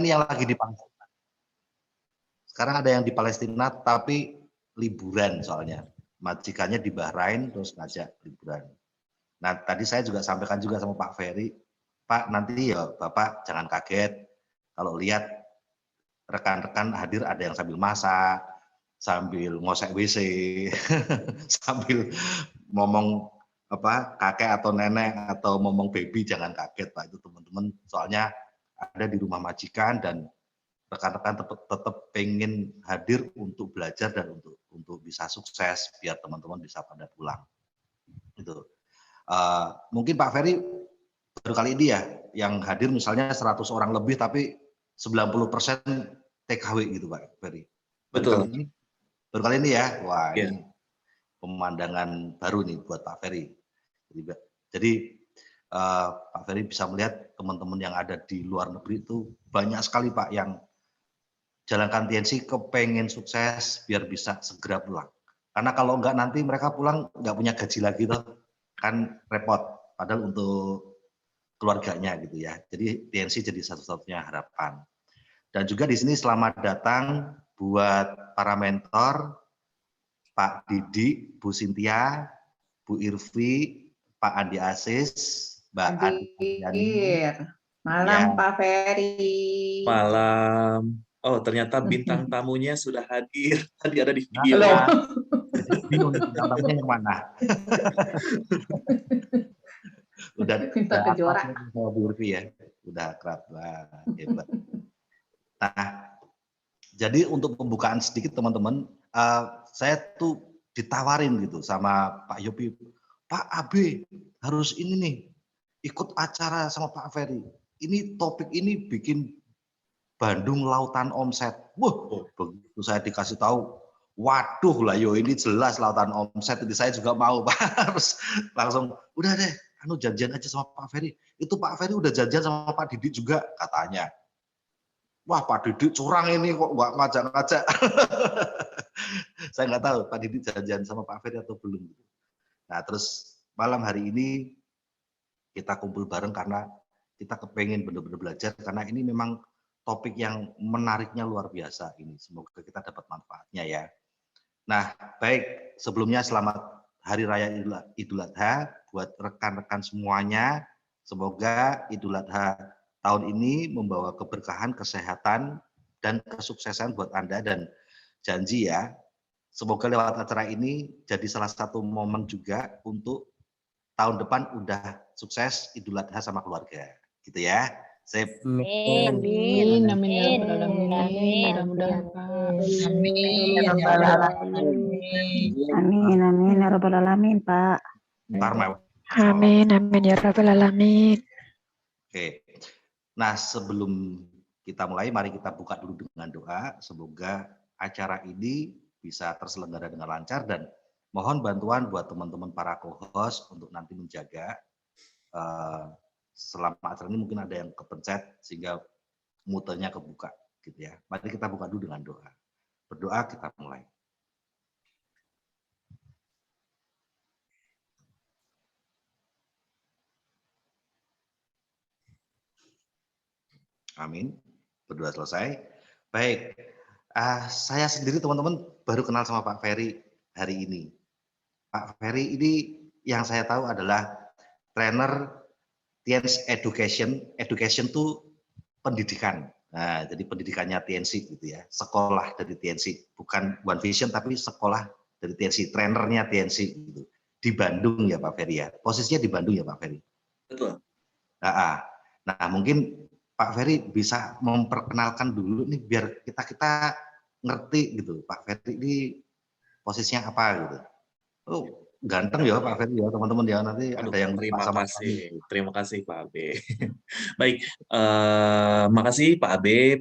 ini yang lagi di Palestina. Sekarang ada yang di Palestina tapi liburan soalnya. Majikannya di Bahrain terus ngajak liburan. Nah, tadi saya juga sampaikan juga sama Pak Ferry, Pak nanti ya Bapak jangan kaget kalau lihat rekan-rekan hadir ada yang sambil masak, sambil ngosek WC, sambil ngomong apa kakek atau nenek atau ngomong baby, jangan kaget Pak, itu teman-teman soalnya ada di rumah majikan dan rekan-rekan tetap pengen hadir untuk belajar dan untuk bisa sukses biar teman-teman bisa pada pulang. Itu. Mungkin Pak Ferry baru kali ini ya yang hadir misalnya 100 orang lebih tapi 90% TKW gitu Pak Ferry. Betul. Baru kali ini ya. Wah, yeah. Ini pemandangan baru nih buat Pak Ferry. Jadi Pak Ferry bisa melihat teman-teman yang ada di luar negeri itu banyak sekali Pak yang jalankan TNC kepengen sukses biar bisa segera pulang. Karena kalau enggak nanti mereka pulang nggak punya gaji lagi tuh, kan repot. Padahal untuk keluarganya gitu ya. Jadi TNC jadi satu-satunya harapan. Dan juga di sini selamat datang buat para mentor, Pak Didi, Bu Sintia, Bu Irvi, Pak Andi Asis, Mbak Andi. Malam ya. Pak Ferry. Malam. Oh, ternyata bintang tamunya sudah hadir. Tadi ada di video. Bingung bintang tamunya yang mana? Udah kejuaraan sama Bu Irvi ya. Udah akrab. Hebat. Nah, jadi untuk pembukaan sedikit teman-teman, saya tuh ditawarin gitu sama Pak Yopi, Pak AB harus ini nih, ikut acara sama Pak Ferry. Ini topik ini bikin Bandung lautan omset. Wah, begitu saya dikasih tahu, waduh lah yo ini jelas lautan omset, jadi saya juga mau Pak. Harus langsung, udah deh, janjian aja sama Pak Ferry. Itu Pak Ferry udah janjian sama Pak Didi juga katanya. Wah Pak Didi curang ini kok nggak ngajak-ngajak. Saya nggak tahu Pak Didi janjian sama Pak Ferry atau belum. Nah terus malam hari ini kita kumpul bareng karena kita kepengen benar-benar belajar karena ini memang topik yang menariknya luar biasa ini. Semoga kita dapat manfaatnya ya. Nah baik sebelumnya selamat Hari Raya Idul Adha buat rekan-rekan semuanya. Semoga Idul Adha tahun ini membawa keberkahan, kesehatan, dan kesuksesan buat Anda dan janji ya, semoga lewat acara ini jadi salah satu momen juga untuk tahun depan udah sukses Idul Adha sama keluarga, gitu ya. Sip. Amin. Amin. Amin ya rabbal alamin. Mudah-mudahan Pak. Amin ya rabbal alamin. Amin. Amin ya rabbal alamin Pak. Amin. Amin ya rabbal alamin. Oke. Nah, sebelum kita mulai, mari kita buka dulu dengan doa. Semoga acara ini bisa terselenggara dengan lancar dan mohon bantuan buat teman-teman para co-host untuk nanti menjaga selama acara ini mungkin ada yang kepencet sehingga mutenya kebuka gitu ya. Mari kita buka dulu dengan doa. Berdoa kita mulai. Amin. Berdoa selesai. Baik. Saya sendiri teman-teman baru kenal sama Pak Ferry hari ini. Pak Ferry ini yang saya tahu adalah trainer TNC Education. Education itu pendidikan. Nah, jadi pendidikannya TNC gitu ya. Sekolah dari TNC, bukan One Vision tapi sekolah dari TNC, trainernya TNC gitu. Di Bandung ya Pak Ferry ya. Posisinya di Bandung ya Pak Ferry. Betul. Nah, mungkin Pak Ferry bisa memperkenalkan dulu nih biar kita ngerti gitu. Pak Ferry ini posisinya apa gitu. Oh, ganteng ya Pak Ferry ya teman-teman ya, nanti ada yang terima kasih Pak Abe. Baik, makasih Pak Abe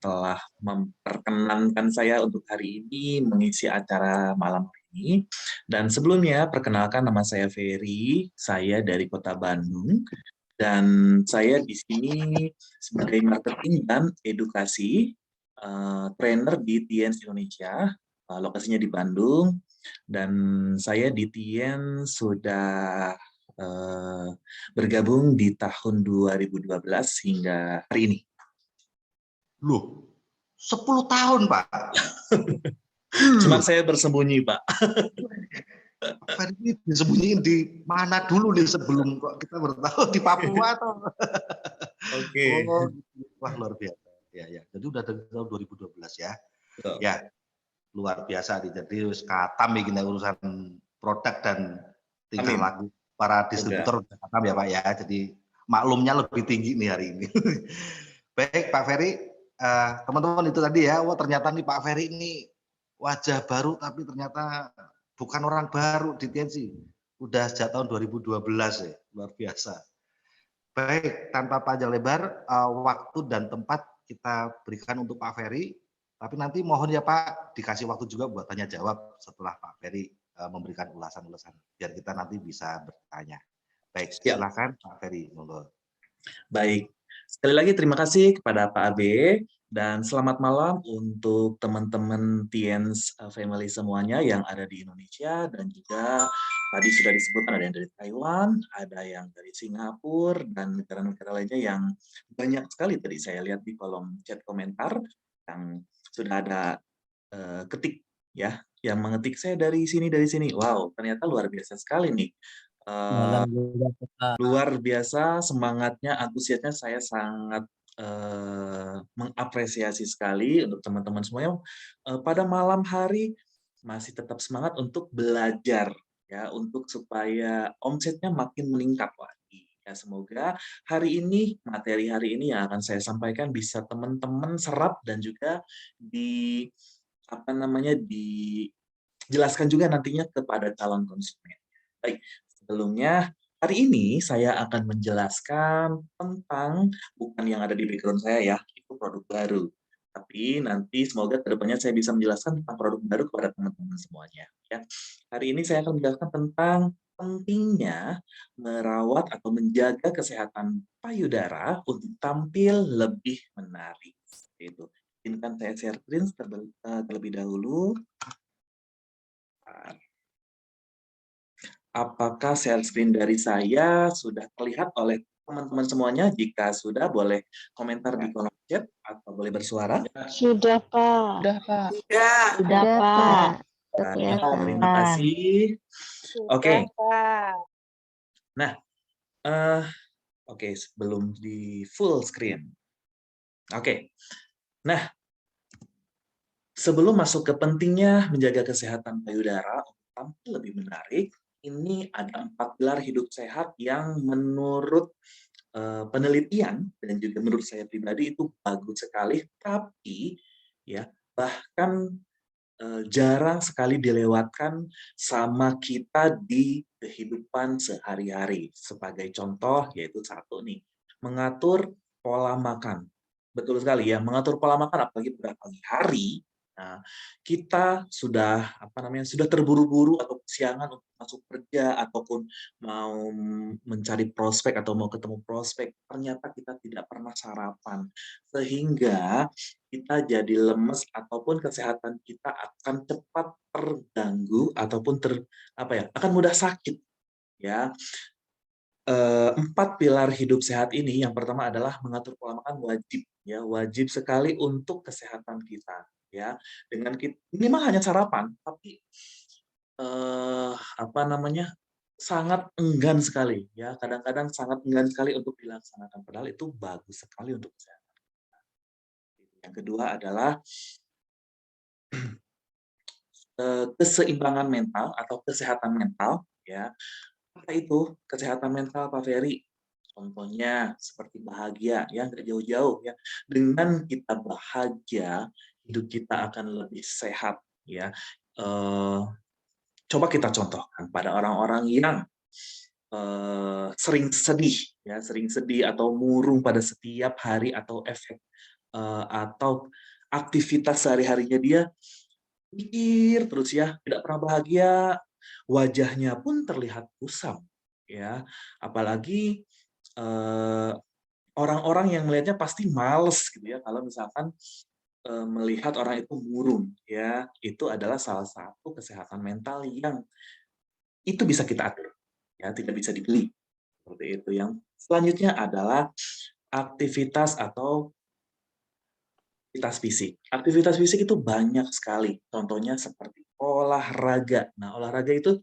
telah memperkenankan saya untuk hari ini mengisi acara malam ini. Dan sebelumnya perkenalkan nama saya Ferry, saya dari Kota Bandung dan saya di sini sebagai marketing dan edukasi trainer di TNC Indonesia, lokasinya di Bandung. Dan saya di TN sudah bergabung di tahun 2012 hingga hari ini. Loh, 10 tahun, Pak. Cuma saya bersembunyi, Pak. Pak Ferry ini disembunyiin di mana dulu nih sebelum kok kita bertahu di Papua atau? Oke. Oh, wah luar biasa. Ya. Jadi udah dari tahun 2012 ya. Betul. Ya, luar biasa nih. Jadi katam ini urusan produk dan tingkah Amin. laku para distributor udah katam ya Pak ya. Jadi maklumnya lebih tinggi nih hari ini. Baik Pak Ferry, teman-teman itu tadi ya, wah ternyata nih Pak Ferry ini wajah baru tapi ternyata bukan orang baru di TNC. Udah sejak tahun 2012 ya, luar biasa. Baik, tanpa panjang lebar, waktu dan tempat kita berikan untuk Pak Ferry. Tapi nanti mohon ya Pak, dikasih waktu juga buat tanya jawab setelah Pak Ferry memberikan ulasan-ulasan. Biar kita nanti bisa bertanya. Baik, Siap. silakan Pak Ferry. Monggo. Baik, sekali lagi terima kasih kepada Pak Abe dan selamat malam untuk teman-teman TNS Family semuanya yang ada di Indonesia dan juga tadi sudah disebutkan ada yang dari Taiwan, ada yang dari Singapura dan negara-negara lainnya yang banyak sekali tadi saya lihat di kolom chat komentar yang sudah ada ketik ya, yang mengetik saya dari sini. Wow, ternyata luar biasa sekali nih. Malam juga Pak. Luar biasa semangatnya, antusiasnya saya sangat mengapresiasi sekali untuk teman-teman semuanya pada malam hari masih tetap semangat untuk belajar ya, untuk supaya omsetnya makin meningkat lagi. Ya, semoga hari ini, materi hari ini yang akan saya sampaikan bisa teman-teman serap dan juga dijelaskan juga nantinya kepada calon konsumen. Baik, sebelumnya hari ini saya akan menjelaskan tentang, bukan yang ada di background saya ya, itu produk baru. Tapi nanti semoga kedepannya saya bisa menjelaskan tentang produk baru kepada teman-teman semuanya. Ya. Hari ini saya akan menjelaskan tentang pentingnya merawat atau menjaga kesehatan payudara untuk tampil lebih menarik. Itu. Izinkan saya share screen terlebih dahulu. Apakah share screen dari saya sudah terlihat oleh teman-teman semuanya? Jika sudah, boleh komentar di kolom chat atau boleh bersuara. Sudah, Pak. Sudah, Pak. Sudah, Pak. Baik, terima kasih. Oke. Nah, oke, sebelum di full screen. Oke. Nah, sebelum masuk ke pentingnya menjaga kesehatan payudara untuk tampil lebih menarik, ini ada 4 pilar hidup sehat yang menurut penelitian dan juga menurut saya pribadi itu bagus sekali, tapi ya bahkan jarang sekali dilewatkan sama kita di kehidupan sehari-hari. Sebagai contoh yaitu satu nih, mengatur pola makan. Betul sekali ya, mengatur pola makan apalagi pada pagi hari. Nah, kita sudah sudah terburu-buru atau kesiangan untuk masuk kerja ataupun mau mencari prospek atau mau ketemu prospek, ternyata kita tidak pernah sarapan sehingga kita jadi lemes ataupun kesehatan kita akan cepat terganggu ataupun akan mudah sakit ya. 4 pilar hidup sehat ini yang pertama adalah mengatur pola makan wajib ya, wajib sekali untuk kesehatan kita ya. Dengan minimal hanya sarapan, tapi sangat enggan sekali ya, kadang-kadang sangat enggan sekali untuk dilaksanakan padahal itu bagus sekali untuk kesehatan. Yang kedua adalah keseimbangan mental atau kesehatan mental ya. Apa itu kesehatan mental Pak Ferry? Contohnya seperti bahagia ya, nggak jauh-jauh ya. Dengan kita bahagia, hidup kita akan lebih sehat ya. Coba kita contohkan pada orang-orang yang sering sedih atau murung pada setiap hari atau atau aktivitas sehari-harinya dia pikir terus ya, tidak pernah bahagia, wajahnya pun terlihat kusam ya. Apalagi orang-orang yang melihatnya pasti males gitu ya kalau misalkan melihat orang itu murung ya. Itu adalah salah satu kesehatan mental yang itu bisa kita atur ya, tidak bisa dibeli. Seperti itu. Yang selanjutnya adalah aktivitas atau aktivitas fisik. Aktivitas fisik itu banyak sekali. Contohnya seperti olahraga. Nah, olahraga itu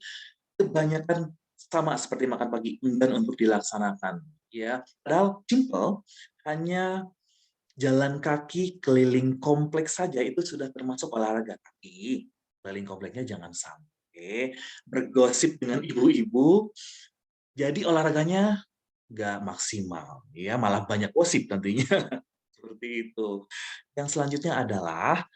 kebanyakan sama seperti makan pagi, enggan untuk dilaksanakan. Ya, padahal simple, hanya jalan kaki keliling kompleks saja itu sudah termasuk olahraga. Tapi keliling kompleksnya jangan sampai bergosip dengan ibu-ibu, jadi olahraganya nggak maksimal, ya malah banyak gosip tentunya. Seperti itu. Yang selanjutnya adalah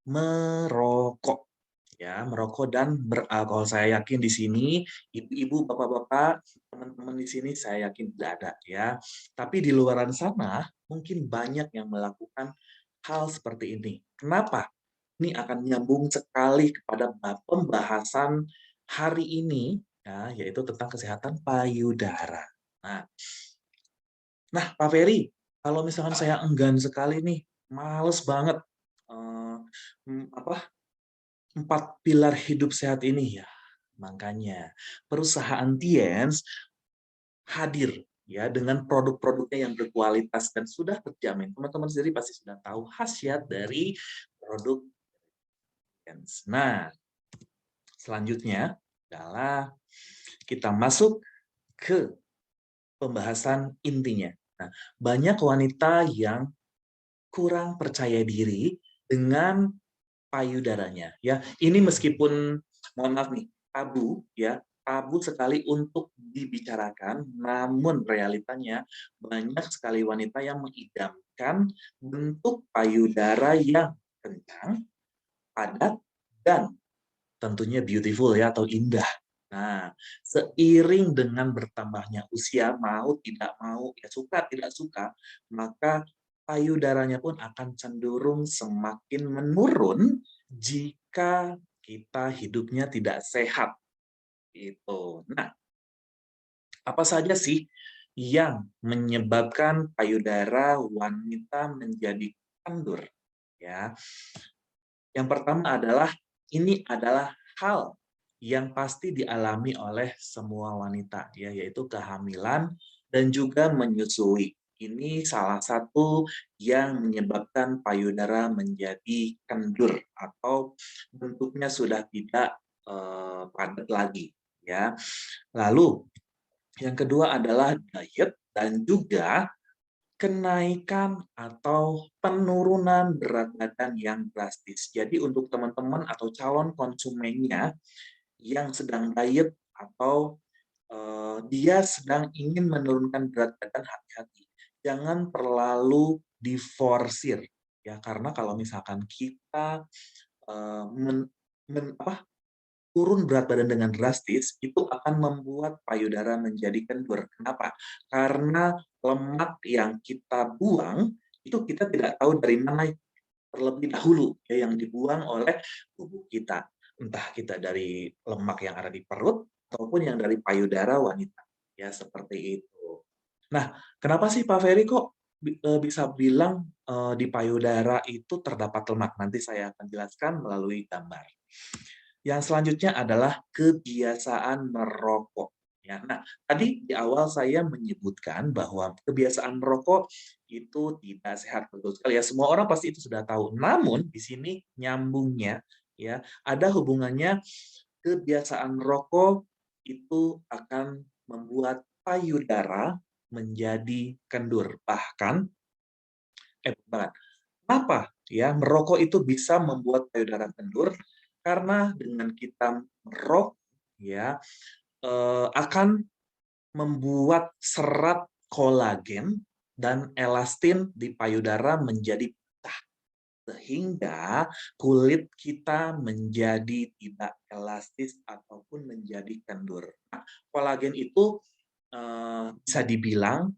merokok. Ya, merokok dan beralkohol. Saya yakin di sini ibu-ibu, bapak-bapak, teman-teman di sini saya yakin tidak ada ya. Tapi di luaran sana mungkin banyak yang melakukan hal seperti ini. Kenapa? Ini akan nyambung sekali kepada pembahasan hari ini ya, yaitu tentang kesehatan payudara. Nah, Pak Ferry, kalau misalkan saya enggan sekali nih, males banget apa 4 pilar hidup sehat ini ya. Makanya perusahaan Tiens hadir ya dengan produk-produknya yang berkualitas dan sudah terjamin. Teman-teman sendiri pasti sudah tahu khasiat dari produk Tiens. Nah, selanjutnya adalah kita masuk ke pembahasan intinya. Nah, banyak wanita yang kurang percaya diri dengan payudaranya ya. Ini meskipun mohon maaf nih, tabu ya, tabu sekali untuk dibicarakan, namun realitanya banyak sekali wanita yang mengidamkan bentuk payudara yang kencang, padat, dan tentunya beautiful ya atau indah. Nah, seiring dengan bertambahnya usia, mau tidak mau, ya suka tidak suka, maka payudaranya pun akan cenderung semakin menurun jika kita hidupnya tidak sehat. Itu. Nah, apa saja sih yang menyebabkan payudara wanita menjadi kendur? Ya, yang pertama adalah ini adalah hal yang pasti dialami oleh semua wanita, ya, yaitu kehamilan dan juga menyusui. Ini salah satu yang menyebabkan payudara menjadi kendur atau bentuknya sudah tidak padat lagi. Ya. Lalu yang kedua adalah diet dan juga kenaikan atau penurunan berat badan yang drastis. Jadi untuk teman-teman atau calon konsumennya yang sedang diet atau dia sedang ingin menurunkan berat badan, hati-hati. Jangan terlalu diforsir ya, karena kalau misalkan kita turun berat badan dengan drastis, itu akan membuat payudara menjadi kendur. Kenapa? Karena lemak yang kita buang, itu kita tidak tahu dari mana terlebih dahulu ya, yang dibuang oleh tubuh kita. Entah kita dari lemak yang ada di perut, ataupun yang dari payudara wanita. Ya, seperti itu. Nah, kenapa sih Pak Ferry kok bisa bilang di payudara itu terdapat lemak? Nanti saya akan jelaskan melalui gambar. Yang selanjutnya adalah kebiasaan merokok. Ya, nah, tadi di awal saya menyebutkan bahwa kebiasaan merokok itu tidak sehat, betul sekali ya. Semua orang pasti itu sudah tahu. Namun di sini nyambungnya ya, ada hubungannya kebiasaan merokok itu akan membuat payudara menjadi kendur. Bahkan kenapa ya merokok itu bisa membuat payudara kendur? Karena dengan kita merokok ya akan membuat serat kolagen dan elastin di payudara menjadi pecah sehingga kulit kita menjadi tidak elastis ataupun menjadi kendur. Nah, kolagen itu bisa dibilang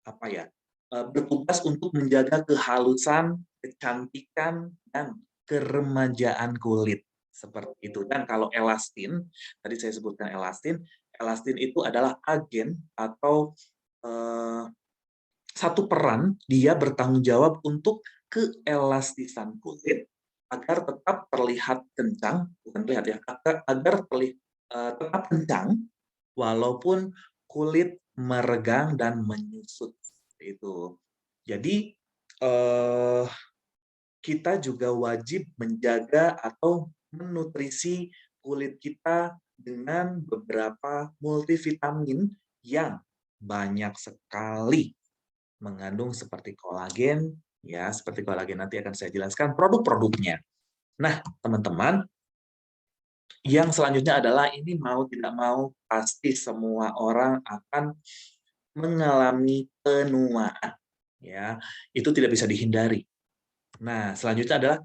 apa ya? Bertugas untuk menjaga kehalusan, kecantikan, dan keremajaan kulit. Seperti itu. Dan kalau elastin, tadi saya sebutkan elastin, elastin itu adalah agen atau satu peran, dia bertanggung jawab untuk keelastisan kulit agar tetap terlihat kencang, bukan terlihat ya, agar tetap kencang walaupun kulit meregang dan menyusut. Itu. Jadi kita juga wajib menjaga atau menutrisi kulit kita dengan beberapa multivitamin yang banyak sekali mengandung seperti kolagen, ya, seperti kolagen nanti akan saya jelaskan produk-produknya. Nah, teman-teman, yang selanjutnya adalah ini mau tidak mau pasti semua orang akan mengalami penuaan, ya. Itu tidak bisa dihindari. Nah, selanjutnya adalah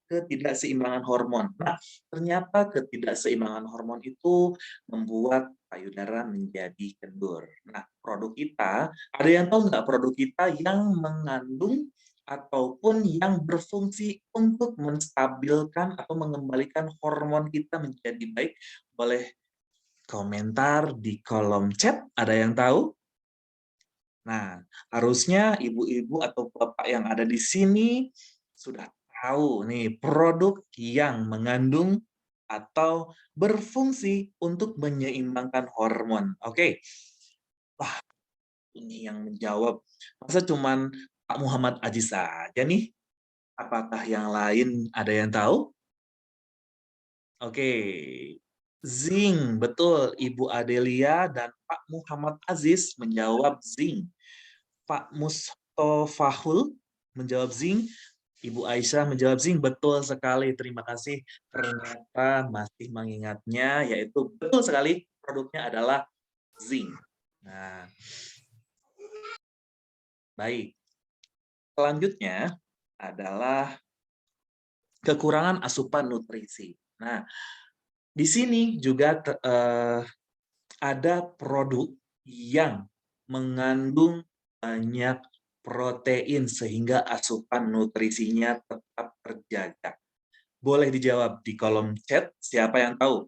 ketidakseimbangan hormon. Nah, ternyata ketidakseimbangan hormon itu membuat payudara menjadi kendur. Nah, produk kita, ada yang tahu nggak produk kita yang mengandung ataupun yang berfungsi untuk menstabilkan atau mengembalikan hormon kita menjadi baik? Boleh komentar di kolom chat, ada yang tahu? Nah, harusnya ibu-ibu atau bapak yang ada di sini sudah tahu nih produk yang mengandung atau berfungsi untuk menyeimbangkan hormon. Oke. Wah, ini yang menjawab. Masa cuman Pak Muhammad Aziz saja nih? Apakah yang lain ada yang tahu? Oke. Zinc, betul. Ibu Adelia dan Pak Muhammad Aziz menjawab zinc. Pak Mustofahul menjawab zinc. Ibu Aisyah menjawab zinc. Betul sekali. Terima kasih. Ternyata masih mengingatnya, yaitu betul sekali produknya adalah zinc. Nah, baik. Selanjutnya adalah kekurangan asupan nutrisi. Nah, di sini juga ada produk yang mengandung banyak protein sehingga asupan nutrisinya tetap terjaga. Boleh dijawab di kolom chat, siapa yang tahu?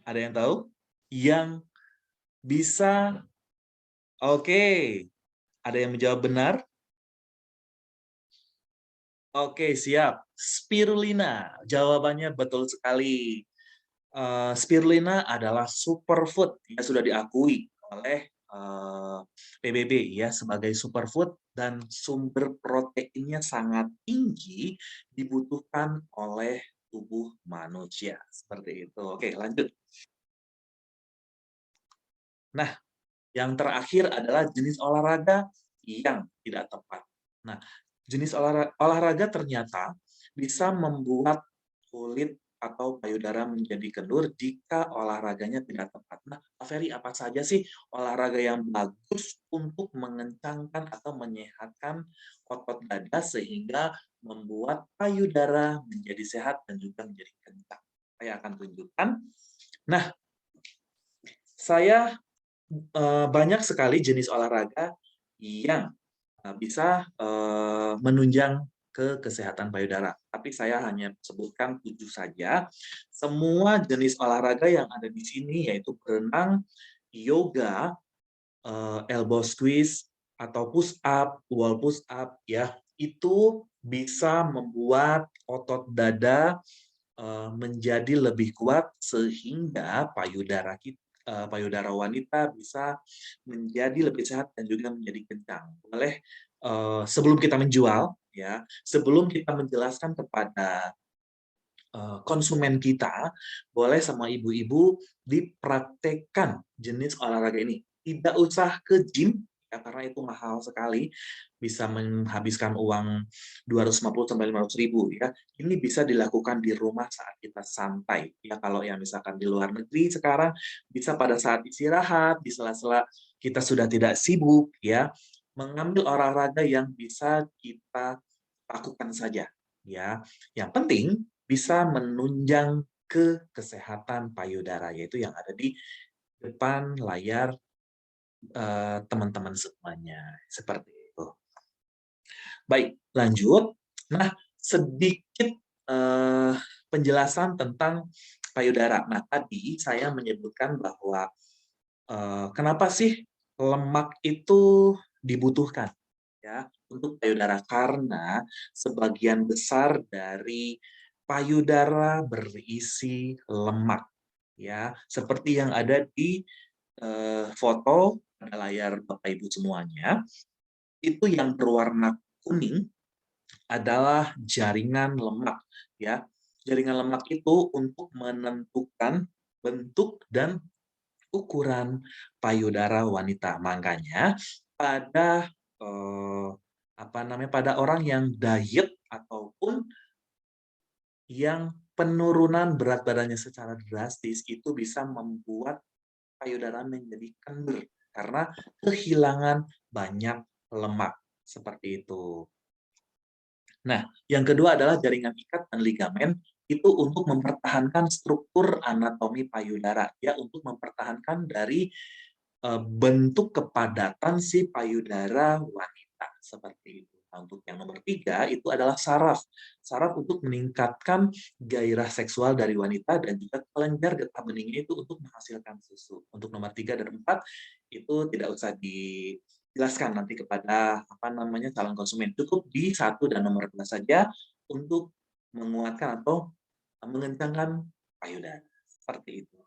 Ada yang tahu? Yang bisa, oke. Ada yang menjawab benar? Oke, siap. Spirulina, jawabannya betul sekali. Spirulina adalah superfood yang sudah diakui oleh PBB ya sebagai superfood dan sumber proteinnya sangat tinggi dibutuhkan oleh tubuh manusia. Seperti itu. Oke, lanjut. Nah, yang terakhir adalah jenis olahraga yang tidak tepat. Nah, jenis olahraga ternyata bisa membuat kulit atau payudara menjadi kendur jika olahraganya tidak tepat. Nah, Pak Ferry, apa saja sih olahraga yang bagus untuk mengencangkan atau menyehatkan otot dada sehingga membuat payudara menjadi sehat dan juga menjadi kencang? Saya akan tunjukkan. Nah, saya banyak sekali jenis olahraga yang bisa menunjang ke kesehatan payudara. Tapi saya hanya sebutkan 7 saja. Semua jenis olahraga yang ada di sini yaitu berenang, yoga, elbow squeeze atau push up, wall push up ya, itu bisa membuat otot dada menjadi lebih kuat sehingga payudara wanita bisa menjadi lebih sehat dan juga menjadi kencang. Boleh sebelum kita menjual ya, sebelum kita menjelaskan kepada konsumen kita, boleh sama ibu-ibu dipraktekkan jenis olahraga ini. Tidak usah ke gym ya, karena itu mahal sekali, bisa menghabiskan uang 250-500 ribu ya. Ini bisa dilakukan di rumah saat kita santai ya. Kalau yang misalkan di luar negeri sekarang bisa pada saat istirahat, di sela-sela kita sudah tidak sibuk ya, mengambil olahraga yang bisa kita lakukan saja ya. Yang penting bisa menunjang ke kesehatan payudara, yaitu yang ada di depan layar teman-teman semuanya. Seperti itu. Baik, lanjut. Nah, sedikit penjelasan tentang payudara. Nah, tadi saya menyebutkan bahwa kenapa sih lemak itu dibutuhkan ya untuk payudara, karena sebagian besar dari payudara berisi lemak ya, seperti yang ada di foto pada layar Bapak Ibu semuanya. Itu yang berwarna kuning adalah jaringan lemak, ya. Jaringan lemak itu untuk menentukan bentuk dan ukuran payudara wanita. Makanya pada pada orang yang diet ataupun yang penurunan berat badannya secara drastis itu bisa membuat payudara menjadi kendor karena kehilangan banyak lemak seperti itu. Nah, yang kedua adalah jaringan ikat dan ligamen itu untuk mempertahankan struktur anatomi payudara, ya, untuk mempertahankan dari bentuk kepadatan si payudara wanita seperti itu. Nah, untuk yang nomor 3 itu adalah saraf. Saraf untuk meningkatkan gairah seksual dari wanita dan juga kelenjar getah beningnya itu untuk menghasilkan susu. Untuk nomor 3 dan 4 itu tidak usah dijelaskan nanti kepada calon konsumen. Cukup di 1 dan nomor 2 saja untuk menguatkan atau mengencangkan payudara. Seperti itu.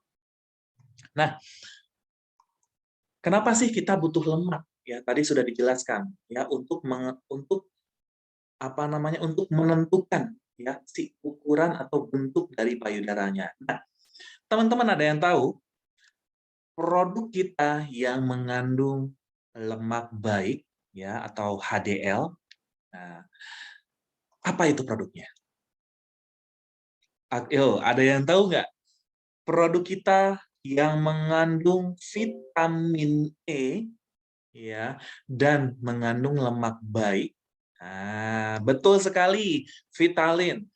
Nah, kenapa sih kita butuh lemak? Ya, tadi sudah dijelaskan ya untuk menentukan ya si ukuran atau bentuk dari payudaranya. Nah, teman-teman ada yang tahu produk kita yang mengandung lemak baik ya atau HDL. Nah, apa itu produknya? Ada yang tahu nggak? Produk kita yang mengandung vitamin E ya dan mengandung lemak baik. Nah, betul sekali, Vitalin.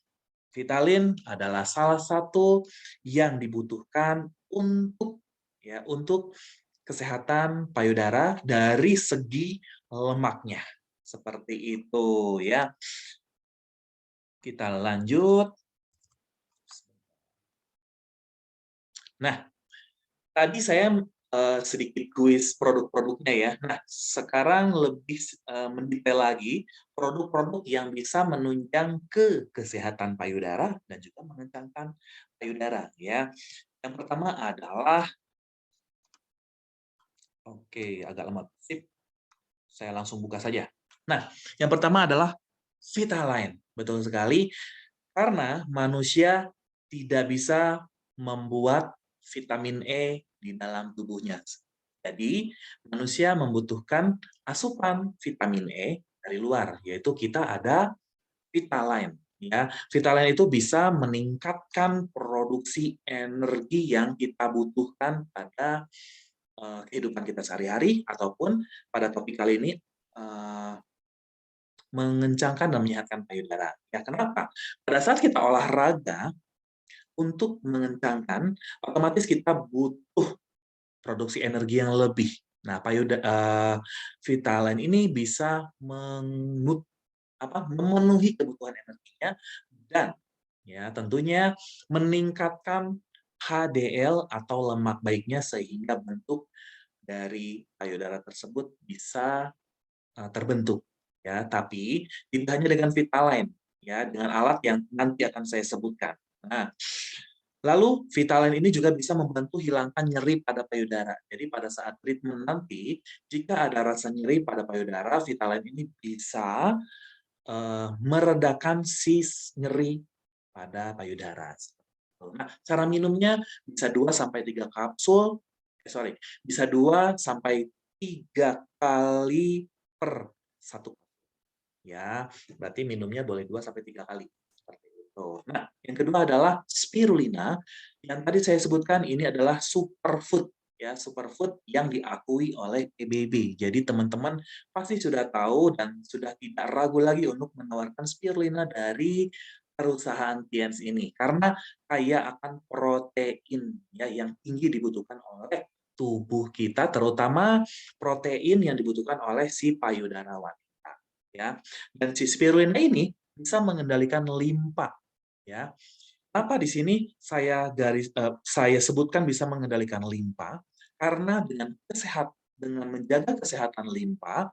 Vitalin adalah salah satu yang dibutuhkan untuk kesehatan payudara dari segi lemaknya. Seperti itu ya. Kita lanjut. Nah, tadi saya sedikit kuis produk-produknya ya. Nah, sekarang lebih mendetail lagi produk-produk yang bisa menunjang ke kesehatan payudara dan juga mengencangkan payudara ya. Yang pertama adalah agak lemot. Sip. Saya langsung buka saja. Nah, yang pertama adalah Vitaline. Betul sekali karena manusia tidak bisa membuat vitamin E di dalam tubuhnya. Jadi, manusia membutuhkan asupan vitamin E dari luar, yaitu kita ada Vitaline. Ya, Vitaline itu bisa meningkatkan produksi energi yang kita butuhkan pada kehidupan kita sehari-hari, ataupun pada topik kali ini mengencangkan dan menyehatkan payudara. Ya, kenapa? Pada saat kita olahraga, untuk mengencangkan, otomatis kita butuh produksi energi yang lebih. Nah, Vitaline ini bisa memenuhi kebutuhan energinya dan ya tentunya meningkatkan HDL atau lemak baiknya sehingga bentuk dari payudara tersebut bisa terbentuk. Ya, tapi tidak hanya dengan Vitaline, ya, dengan alat yang nanti akan saya sebutkan. Nah, lalu Vitaline ini juga bisa membantu hilangkan nyeri pada payudara. Jadi pada saat treatment nanti, jika ada rasa nyeri pada payudara, Vitaline ini bisa meredakan si nyeri pada payudara. Nah, cara minumnya bisa 2-3 kapsul, bisa 2-3 kali per 1. Ya, berarti minumnya boleh 2-3 kali. Seperti itu. Nah, yang kedua adalah spirulina. Yang tadi saya sebutkan ini adalah superfood, ya, superfood yang diakui oleh PBB. Jadi teman-teman pasti sudah tahu dan sudah tidak ragu lagi untuk menawarkan spirulina dari perusahaan Tiens ini karena kaya akan protein ya yang tinggi dibutuhkan oleh tubuh kita, terutama protein yang dibutuhkan oleh si payudara wanita. Ya, dan si spirulina ini bisa mengendalikan limpa. Ya, kenapa di sini saya sebutkan bisa mengendalikan limpa? Karena dengan menjaga kesehatan limpa,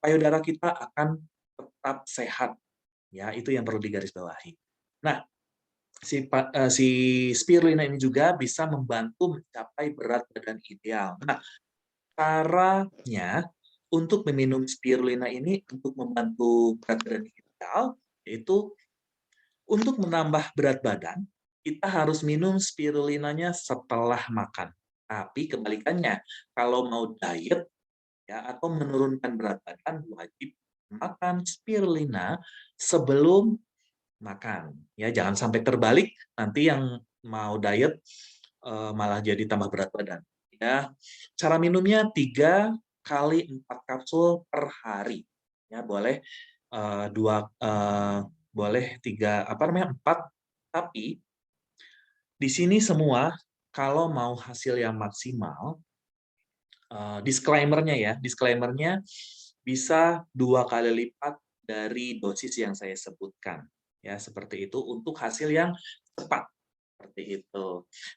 payudara kita akan tetap sehat. Ya, itu yang perlu digarisbawahi. Nah, si spirulina ini juga bisa membantu mencapai berat badan ideal. Nah, caranya untuk meminum spirulina ini untuk membantu berat badan ideal, yaitu untuk menambah berat badan, kita harus minum spirulinanya setelah makan. Tapi kebalikannya, kalau mau diet ya atau menurunkan berat badan, wajib makan spirulina sebelum makan. Ya, jangan sampai terbalik nanti yang mau diet malah jadi tambah berat badan. Ya, cara minumnya 3 kali 4 kapsul per hari. Ya, boleh boleh 4, tapi di sini semua kalau mau hasil yang maksimal, disclaimer-nya bisa 2 kali lipat dari dosis yang saya sebutkan. Ya, seperti itu untuk hasil yang cepat. Seperti itu.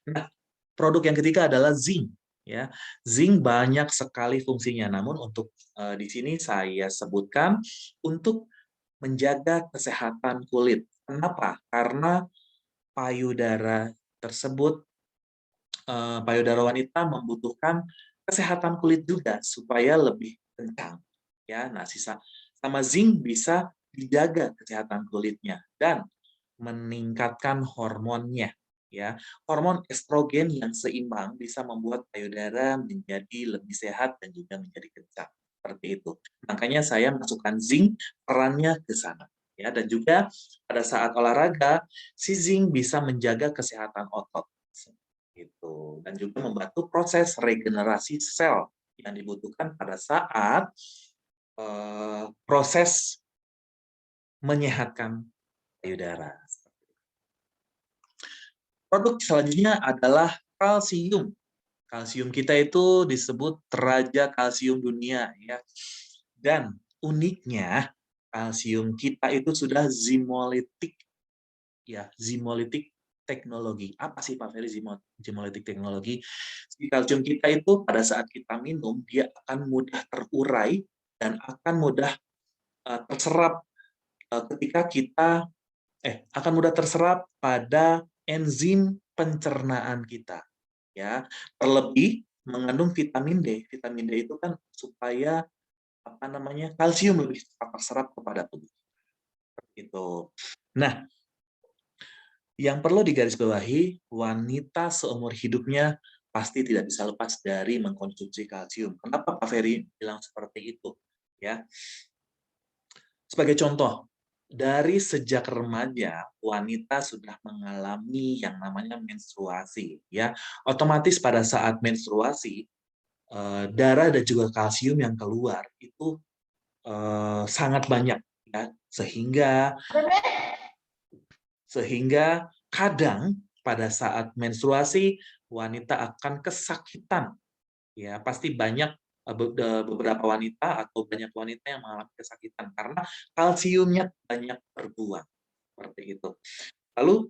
Nah, produk yang ketiga adalah zinc. Ya, zinc banyak sekali fungsinya. Namun untuk di sini saya sebutkan untuk menjaga kesehatan kulit. Kenapa? Karena payudara tersebut, payudara wanita membutuhkan kesehatan kulit juga supaya lebih kencang. Ya, nah sama zinc bisa dijaga kesehatan kulitnya dan meningkatkan hormonnya. Ya, hormon estrogen yang seimbang bisa membuat payudara menjadi lebih sehat dan juga menjadi kencang. Seperti itu. Makanya saya masukkan zinc, perannya ke sana. Ya, dan juga pada saat olahraga, si zinc bisa menjaga kesehatan otot. Gitu. Dan juga membantu proses regenerasi sel yang dibutuhkan pada saat proses menyehatkan payudara. Produk selanjutnya adalah kalsium. Kalsium kita itu disebut raja kalsium dunia, ya. Dan uniknya kalsium kita itu sudah zimolitik, ya, zimolitik teknologi. Apa sih Pak Ferry zimolitik teknologi? Kalsium kita itu pada saat kita minum dia akan mudah terurai dan akan mudah terserap ketika kita akan mudah terserap pada enzim pencernaan kita. Ya, terlebih mengandung vitamin D. Vitamin D itu kan supaya kalsium lebih cepat terserap kepada tubuh. Itu. Nah, yang perlu digarisbawahi, wanita seumur hidupnya pasti tidak bisa lepas dari mengkonsumsi kalsium. Kenapa Pak Ferry bilang seperti itu? Ya, sebagai contoh, dari sejak remaja wanita sudah mengalami yang namanya menstruasi, ya. Otomatis pada saat menstruasi darah dan juga kalsium yang keluar itu sangat banyak, ya, sehingga kadang pada saat menstruasi wanita akan kesakitan, ya pasti banyak beberapa wanita atau banyak wanita yang mengalami kesakitan karena kalsiumnya banyak terbuang seperti itu. Lalu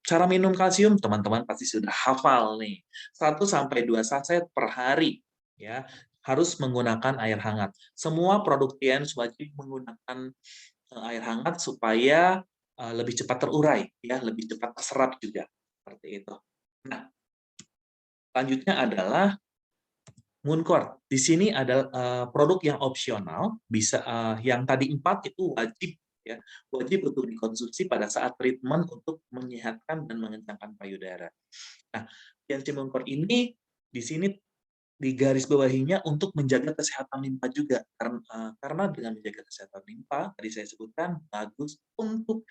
cara minum kalsium teman-teman pasti sudah hafal nih, 1-2 saset per hari, ya, harus menggunakan air hangat. Semua produk TIENS wajib menggunakan air hangat supaya lebih cepat terurai, ya, lebih cepat terserap juga seperti itu. Nah, selanjutnya adalah Mooncore. Di sini ada produk yang opsional, bisa yang tadi 4 itu wajib, ya, wajib untuk dikonsumsi pada saat treatment untuk menyehatkan dan mengencangkan payudara. Nah, Tianci Mooncore ini di sini di garis bawahinya untuk menjaga kesehatan limpa juga, karena dengan menjaga kesehatan limpa tadi saya sebutkan bagus untuk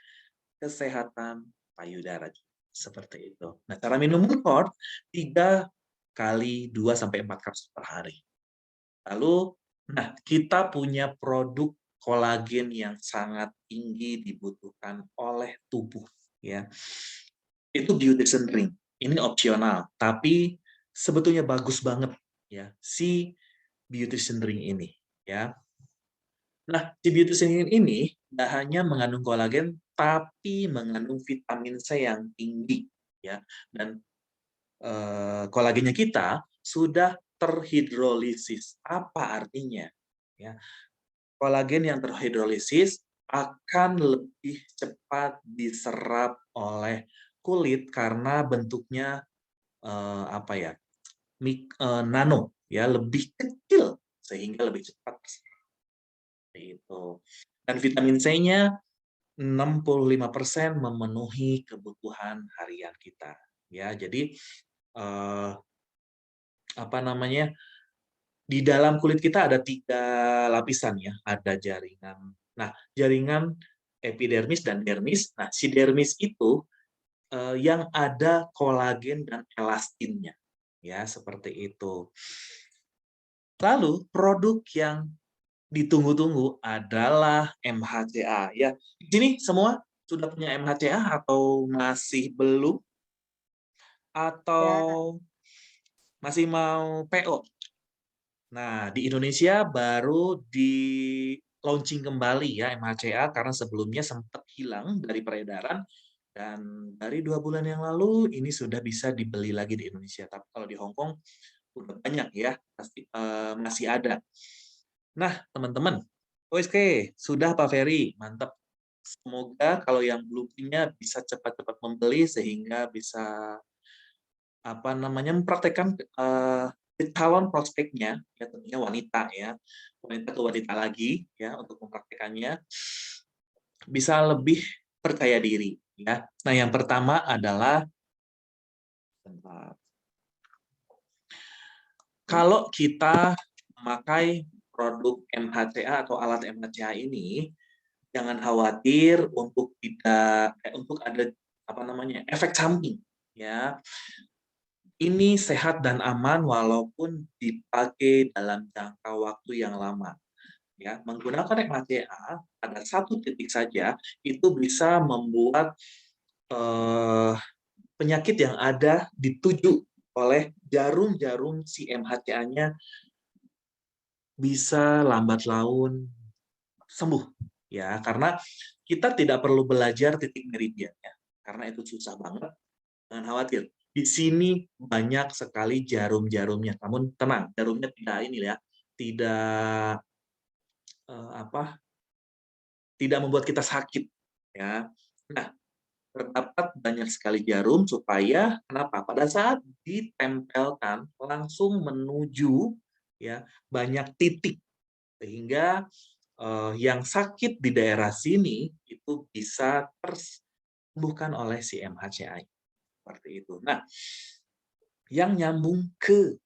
kesehatan payudara seperti itu. Nah, cara minum Mooncore 3 kali 2-4 kapsul per hari. Lalu, nah, kita punya produk kolagen yang sangat tinggi dibutuhkan oleh tubuh, ya. Itu Beautician Ring. Ini opsional, tapi sebetulnya bagus banget, ya, si Beautician Ring ini, ya. Nah, si Beautician Ring ini tidak hanya mengandung kolagen, tapi mengandung vitamin C yang tinggi, ya. Dan kolagennya kita sudah terhidrolisis. Apa artinya? Ya, kolagen yang terhidrolisis akan lebih cepat diserap oleh kulit karena bentuknya nano, ya, lebih kecil sehingga lebih cepat. Itu. Dan vitamin C-nya 65% memenuhi kebutuhan harian kita. Ya, jadi apa namanya? Di dalam kulit kita ada 3 lapisan ya, ada jaringan. Nah, jaringan epidermis dan dermis. Nah, si dermis itu yang ada kolagen dan elastinnya. Ya, seperti itu. Lalu produk yang ditunggu-tunggu adalah MHCA ya. Di sini semua sudah punya MHCA atau masih belum? Atau masih mau PO? Nah, di Indonesia baru di launching kembali ya MHCA karena sebelumnya sempat hilang dari peredaran dan dari 2 bulan yang lalu ini sudah bisa dibeli lagi di Indonesia. Tapi kalau di Hong Kong udah banyak ya, pasti masih ada. Nah, teman-teman, oke, sudah Pak Ferry, mantap. Semoga kalau yang belum punya bisa cepat-cepat membeli sehingga bisa apa namanya mempraktekkan calon prospeknya, ya tentunya wanita ya, wanita ke wanita lagi ya untuk mempraktekannya bisa lebih percaya diri ya. Nah, yang pertama adalah kalau kita memakai produk MHCA atau alat MHCA ini, jangan khawatir untuk untuk ada apa namanya efek samping ya. Ini sehat dan aman walaupun dipakai dalam jangka waktu yang lama. Ya, menggunakan MHCA pada 1 titik saja itu bisa membuat penyakit yang ada dituju oleh jarum-jarum si MHCA-nya bisa lambat laun sembuh ya, karena kita tidak perlu belajar titik meridiannya karena itu susah banget. Jangan khawatir, di sini banyak sekali jarum-jarumnya. Namun tenang, jarumnya tidak ini ya, tidak tidak membuat kita sakit ya. Nah, terdapat banyak sekali jarum supaya kenapa? Pada saat ditempelkan langsung menuju ya banyak titik sehingga yang sakit di daerah sini itu bisa tersembuhkan oleh si MHCA seperti itu. Nah, yang nyambung ke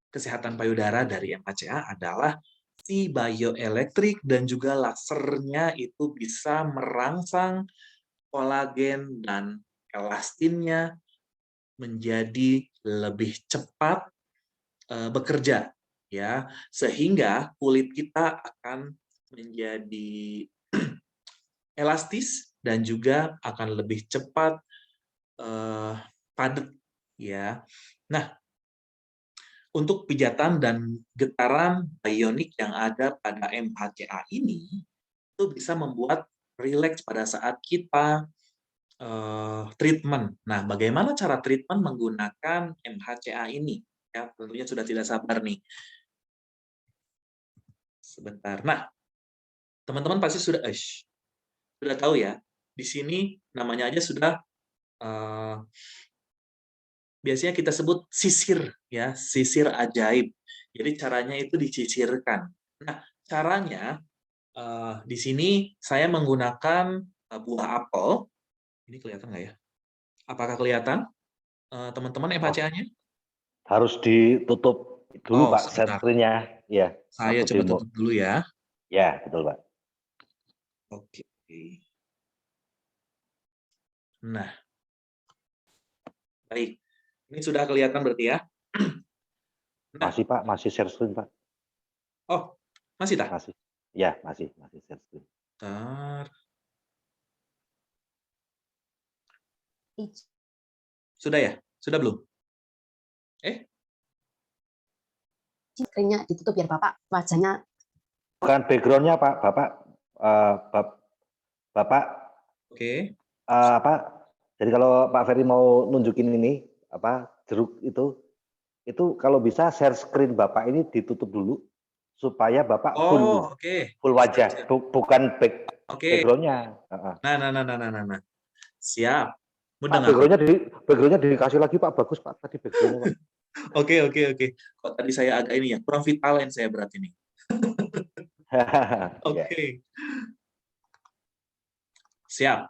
kesehatan payudara dari MHCA adalah si bioelektrik dan juga lasernya itu bisa merangsang kolagen dan elastinnya menjadi lebih cepat bekerja ya, sehingga kulit kita akan menjadi elastis dan juga akan lebih cepat padat ya. Nah, untuk pijatan dan getaran bionik yang ada pada MHCA ini itu bisa membuat rileks pada saat kita treatment. Nah, bagaimana cara treatment menggunakan MHCA ini? Ya, tentunya sudah tidak sabar nih. Sebentar. Nah, teman-teman pasti sudah tahu ya. Di sini namanya aja sudah biasanya kita sebut sisir ya, sisir ajaib. Jadi caranya itu disisirkan. Nah, caranya di sini saya menggunakan buah apel. Ini kelihatan nggak ya? Apakah kelihatan teman-teman MHCA-nya? Harus ditutup dulu Pak share sebentar. screen-nya. Ya. Saya coba tutup dulu ya. Ya, betul Pak. Oke. Nah, baik. Ini sudah kelihatan berarti ya? Nah. Masih Pak, masih share screen Pak. Oh, masih tak? Masih. Ya, masih share screen. Bentar. Sudah ya? Sudah belum? Screen-nya ditutup biar Bapak wajahnya. Bukan background-nya Pak, Bapak. Oke. Jadi kalau Pak Ferry mau nunjukin ini jeruk itu kalau bisa share screen Bapak ini ditutup dulu supaya Bapak full wajah, bukan background-nya. Nah. Siap. Pak, background-nya dikasih lagi Pak, bagus Pak tadi background-nya Pak. Oke. Kok tadi saya agak ini ya, kurang vitalen saya berarti nih. Oke. Ya. Siap.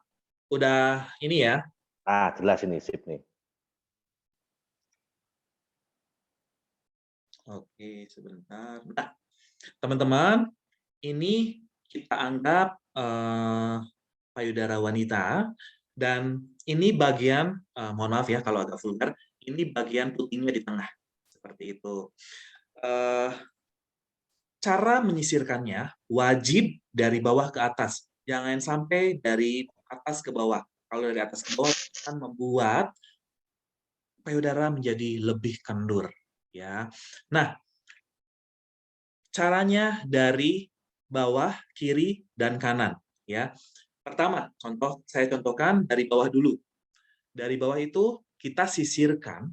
Udah ini ya. Ah, jelas ini sip nih. Oke, sebentar. Nah, teman-teman, ini kita anggap payudara wanita, dan ini bagian, mohon maaf ya kalau agak vulgar, ini bagian putingnya di tengah, seperti itu. Cara menyisirkannya wajib dari bawah ke atas, jangan sampai dari atas ke bawah. Kalau dari atas ke bawah akan membuat payudara menjadi lebih kendur, ya. Nah, caranya dari bawah, kiri, dan kanan, ya. Pertama, saya contohkan dari bawah dulu. Dari bawah itu kita sisirkan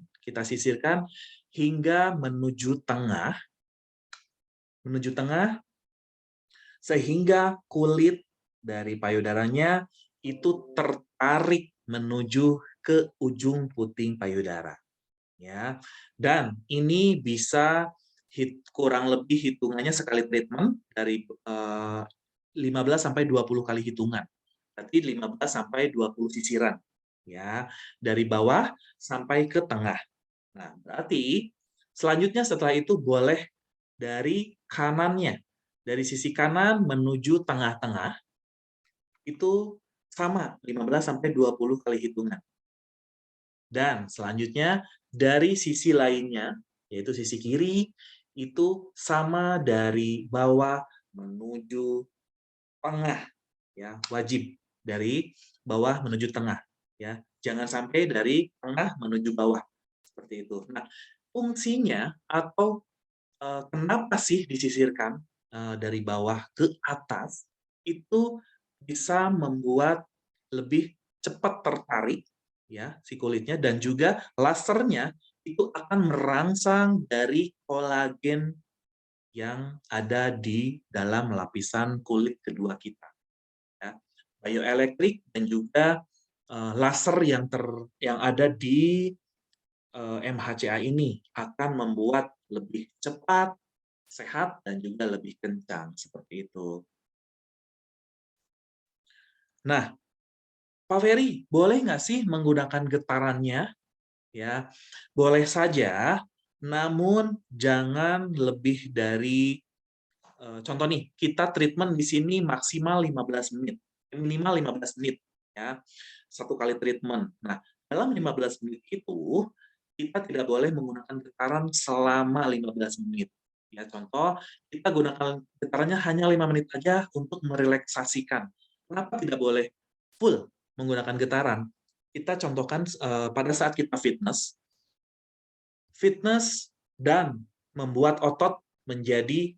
hingga menuju tengah, sehingga kulit dari payudaranya itu tertarik menuju ke ujung puting payudara, ya. Dan ini bisa kurang lebih hitungannya sekali treatment dari 15 sampai 20 kali hitungan. Berarti 15 sampai 20 sisiran, ya, dari bawah sampai ke tengah. Nah, berarti selanjutnya setelah itu boleh dari kanannya, dari sisi kanan menuju tengah-tengah, itu sama 15 sampai 20 kali hitungan. Dan selanjutnya dari sisi lainnya, yaitu sisi kiri, itu sama dari bawah menuju tengah, ya, wajib dari bawah menuju tengah, ya. Jangan sampai dari tengah menuju bawah, seperti itu. Nah, fungsinya atau kenapa sih disisirkan dari bawah ke atas, itu bisa membuat lebih cepat tertarik, ya, si kulitnya, dan juga lasernya itu akan merangsang dari kolagen yang ada di dalam lapisan kulit kedua kita, ya. Bioelektrik dan juga laser yang ada di MHCA ini akan membuat lebih cepat, sehat, dan juga lebih kencang, seperti itu. Nah, Pak Ferry, boleh nggak sih menggunakan getarannya? Ya, boleh saja, namun jangan lebih dari, contoh nih, kita treatment di sini maksimal 15 menit, minimal 15 menit, ya, satu kali treatment. Nah, dalam 15 menit itu, kita tidak boleh menggunakan getaran selama 15 menit. Ya, contoh, kita gunakan getarannya hanya 5 menit saja untuk merelaksasikan. Kenapa tidak boleh full menggunakan getaran? Kita contohkan pada saat kita fitness dan membuat otot menjadi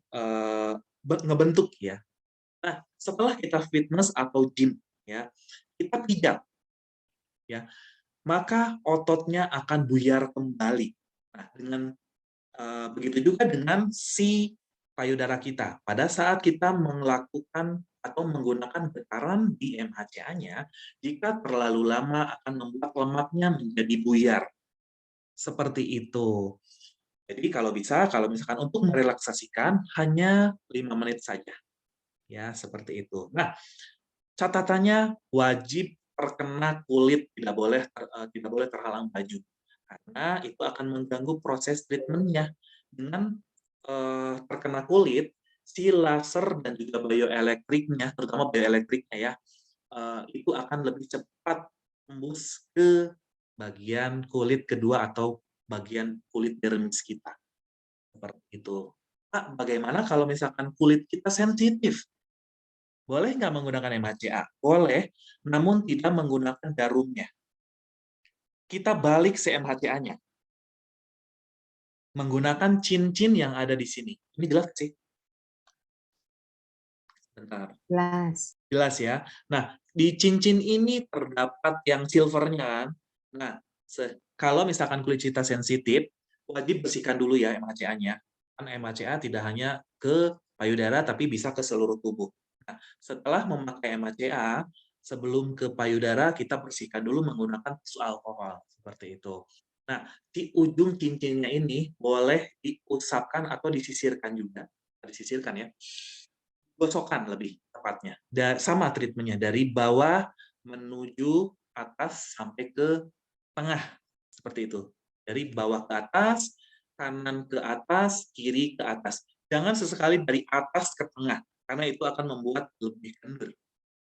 ngebentuk, ya. Nah, setelah kita fitness atau gym, ya, kita pijat, ya, maka ototnya akan buyar kembali. Nah, dengan begitu juga dengan si payudara kita. Pada saat kita melakukan atau menggunakan getaran di MHCA-nya, jika terlalu lama akan membuat lemaknya menjadi buyar. Seperti itu. Jadi kalau bisa, kalau misalkan untuk merelaksasikan, hanya 5 menit saja. Ya, seperti itu. Nah, catatannya wajib terkena kulit, tidak boleh terhalang baju. Karena itu akan mengganggu proses treatment-nya. Dengan terkena kulit, si laser dan juga bioelektriknya, terutama bioelektriknya, ya, itu akan lebih cepat tembus ke bagian kulit kedua atau bagian kulit dermis kita. Seperti itu. Pak, bagaimana kalau misalkan kulit kita sensitif? Boleh nggak menggunakan MHCA? Boleh, namun tidak menggunakan jarumnya. Kita balik si MHCA-nya. Menggunakan cincin yang ada di sini. Ini jelas sih? Bentar. Jelas ya. Nah, di cincin ini terdapat yang silvernya kan. Nah, kalau misalkan kulit kita sensitif, wajib bersihkan dulu ya MHCA-nya. Kan MHCA tidak hanya ke payudara, tapi bisa ke seluruh tubuh. Nah, setelah memakai MHCA, sebelum ke payudara, kita bersihkan dulu menggunakan tisu alkohol. Seperti itu. Nah, di ujung cincinnya ini boleh diusapkan atau disisirkan juga. Disisirkan ya. gosokan lebih tepatnya. Sama treatmentnya dari bawah menuju atas sampai ke tengah seperti itu. Dari bawah ke atas, kanan ke atas, kiri ke atas. Jangan sesekali dari atas ke tengah karena itu akan membuat lebih kendor.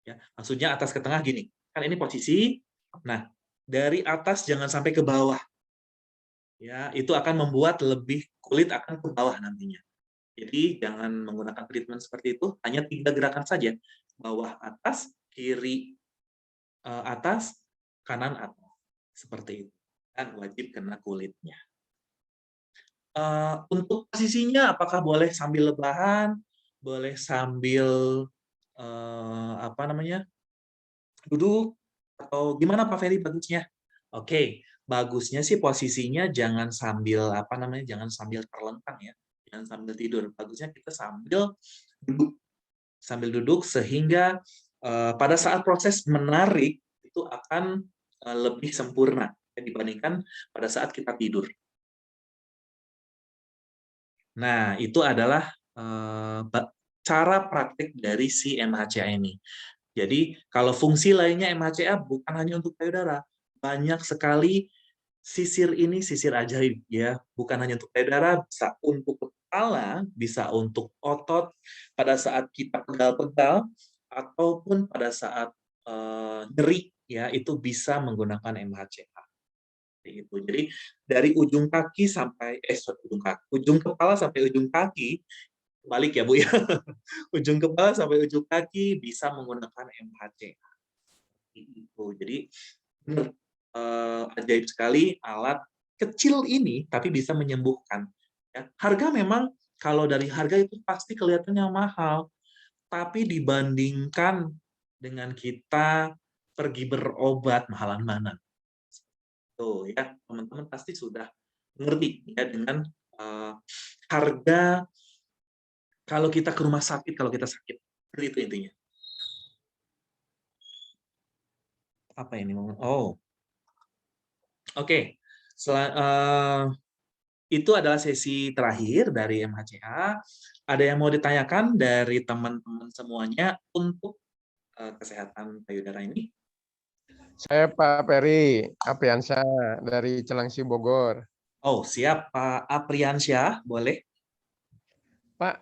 Ya, maksudnya atas ke tengah gini. Kan ini posisi. Nah, dari atas jangan sampai ke bawah. Ya, itu akan membuat lebih kulit akan ke bawah nantinya. Jadi jangan menggunakan treatment seperti itu, hanya 3 gerakan saja. Bawah atas, kiri atas, kanan atas. Seperti itu. Dan wajib kena kulitnya. Untuk posisinya apakah boleh sambil lebahan, boleh sambil duduk, atau gimana Pak Ferry bagusnya? Oke, bagusnya sih posisinya jangan sambil jangan sambil terlentang ya. Jangan sambil tidur. Bagusnya kita sambil duduk sehingga pada saat proses menarik itu akan lebih sempurna dibandingkan pada saat kita tidur. Nah, itu adalah cara praktik dari si MHCA ini. Jadi, kalau fungsi lainnya MHCA bukan hanya untuk payudara, banyak sekali sisir ini sisir ajaib ya, bukan hanya untuk payudara, bisa untuk kepala, bisa untuk otot pada saat kita pegal-pegal ataupun pada saat nyeri ya, itu bisa menggunakan MHCA. Itu. Jadi dari ujung kaki sampai ujung kepala sampai ujung kaki, balik ya Bu ya. Ujung kepala sampai ujung kaki bisa menggunakan MHCA. Itu. Jadi benar ajaib sekali alat kecil ini tapi bisa menyembuhkan. Ya. Harga memang kalau dari harga itu pasti kelihatannya mahal, tapi dibandingkan dengan kita pergi berobat mahalan mana. Tuh ya, teman-teman pasti sudah mengerti ya dengan harga kalau kita ke rumah sakit, kalau kita sakit. Itu intinya. Apa ini? Oh. Oke. Itu adalah sesi terakhir dari MHCA. Ada yang mau ditanyakan dari teman-teman semuanya untuk kesehatan payudara ini? Saya Pak Peri Apriansyah dari Celangsi Bogor. Oh, siap Pak Apriansyah, boleh. Pak,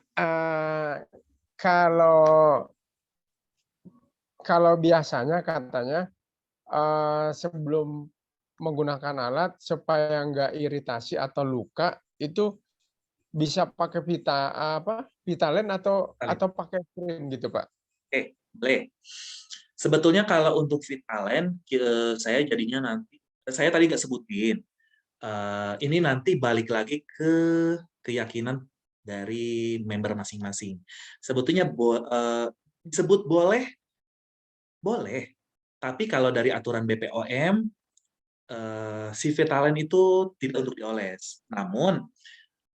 kalau biasanya katanya sebelum menggunakan alat supaya nggak iritasi atau luka itu bisa pakai Vitalen atau pakai krim gitu Pak? Oke, boleh. Sebetulnya kalau untuk Vitalen, saya jadinya nanti, saya tadi nggak sebutin, ini nanti balik lagi ke keyakinan dari member masing-masing. Sebetulnya disebut boleh, tapi kalau dari aturan BPOM, si Vitalen itu tidak untuk dioles. Namun,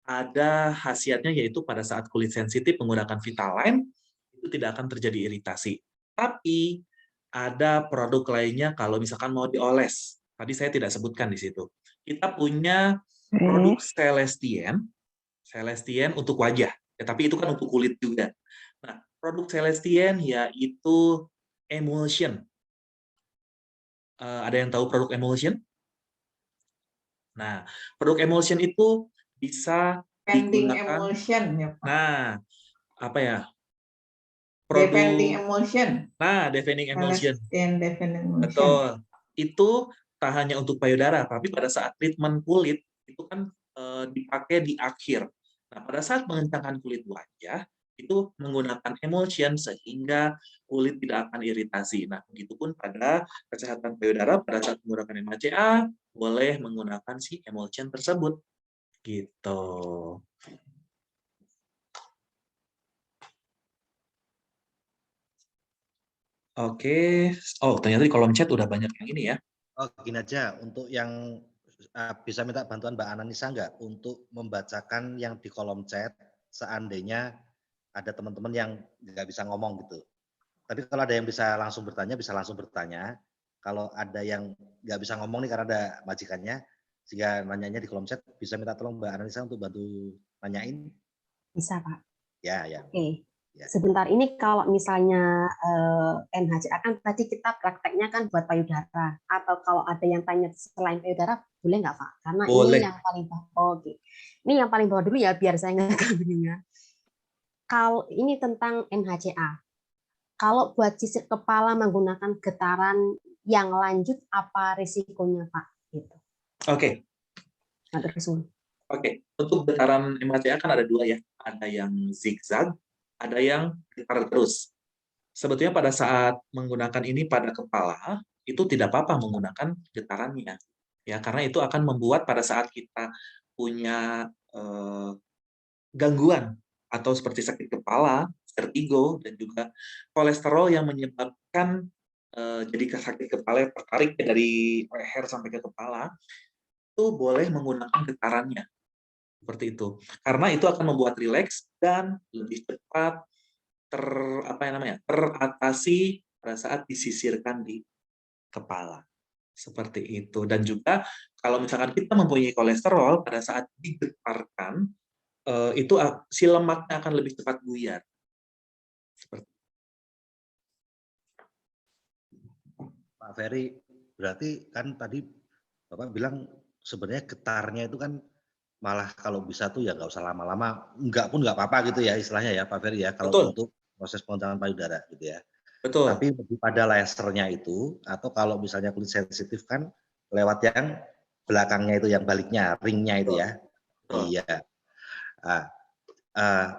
ada khasiatnya yaitu pada saat kulit sensitif menggunakan Vitalen, itu tidak akan terjadi iritasi. Tapi, ada produk lainnya kalau misalkan mau dioles. Tadi saya tidak sebutkan di situ. Kita punya produk Celestien untuk wajah, ya, tapi itu kan untuk kulit juga. Nah, produk Celestien yaitu emulsion. Ada yang tahu produk emulsion? Nah, produk emulsion itu bisa digunakan. Emulsion ya Pak. Nah, apa ya? Defending emulsion. Nah, defending emulsion. Defending emulsion. Betul. Itu tak hanya untuk payudara, tapi pada saat treatment kulit itu kan dipakai di akhir. Nah, pada saat mengencangkan kulit wajah itu menggunakan emulsion sehingga kulit tidak akan iritasi. Nah, begitupun pada kesehatan payudara pada saat menggunakan MHCA boleh menggunakan si emulsion tersebut. Gitu. Oke. Oh, ternyata di kolom chat udah banyak yang ini ya. Oh, gini aja, untuk yang bisa minta bantuan Mbak Ananisa nggak untuk membacakan yang di kolom chat seandainya ada teman-teman yang nggak bisa ngomong gitu. Tapi kalau ada yang bisa langsung bertanya. Kalau ada yang nggak bisa ngomong nih karena ada majikannya, sehingga nanyanya di kolom chat, bisa minta tolong Mbak Ananisa untuk bantu nanyain? Bisa Pak. Ya. Oke. Sebentar, ini kalau misalnya MHCA kan tadi kita prakteknya kan buat payudara, atau kalau ada yang tanya selain payudara boleh nggak Pak? Karena Boleh. ini yang paling bawah. Oke. Ini yang paling bawah dulu ya biar saya nggak kebingungan. Kalau ini tentang MHCA, kalau buat sisir kepala menggunakan getaran yang lanjut apa risikonya Pak? Gitu. Oke. Oke, untuk getaran MHCA kan ada dua ya, ada yang zigzag, ada yang getar terus. Sebetulnya pada saat menggunakan ini pada kepala, itu tidak apa-apa menggunakan getarannya. Ya, karena itu akan membuat pada saat kita punya gangguan atau seperti sakit kepala, vertigo, dan juga kolesterol yang menyebabkan jadi sakit kepala tertarik dari leher sampai ke kepala, itu boleh menggunakan getarannya. Seperti itu. Karena itu akan membuat rileks dan lebih cepat teratasi pada saat disisirkan di kepala. Seperti itu. Dan juga kalau misalkan kita mempunyai kolesterol pada saat digetarkan, itu si lemaknya akan lebih cepat buyar. Seperti Pak Ferry, berarti kan tadi Bapak bilang sebenarnya getarnya itu kan malah kalau bisa tuh ya nggak usah lama-lama, enggak pun nggak apa-apa gitu ya istilahnya ya Pak Ferry ya, kalau Betul. untuk proses pengencangan payudara gitu ya. Betul. Tapi lebih pada lasernya itu, atau kalau misalnya kulit sensitif kan lewat yang belakangnya itu, yang baliknya, ringnya itu ya. Betul. Iya.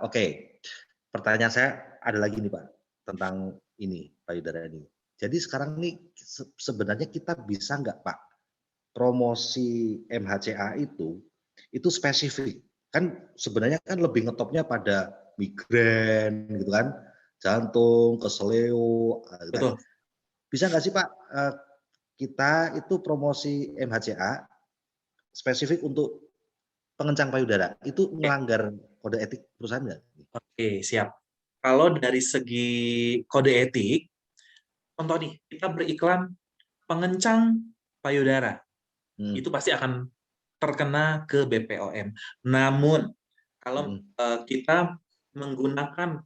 Oke. Pertanyaan saya ada lagi nih Pak, tentang ini payudara ini. Jadi sekarang nih sebenarnya kita bisa nggak Pak promosi MHCA itu spesifik, kan sebenarnya kan lebih ngetopnya pada migrain gitu kan, jantung, keseleo, gitu. Betul. Bisa nggak sih Pak kita itu promosi MHCA spesifik untuk pengencang payudara, itu melanggar kode etik perusahaan nggak? Oke, siap. Kalau dari segi kode etik, contoh nih, kita beriklan pengencang payudara, itu pasti akan terkena ke BPOM. Namun kalau kita menggunakan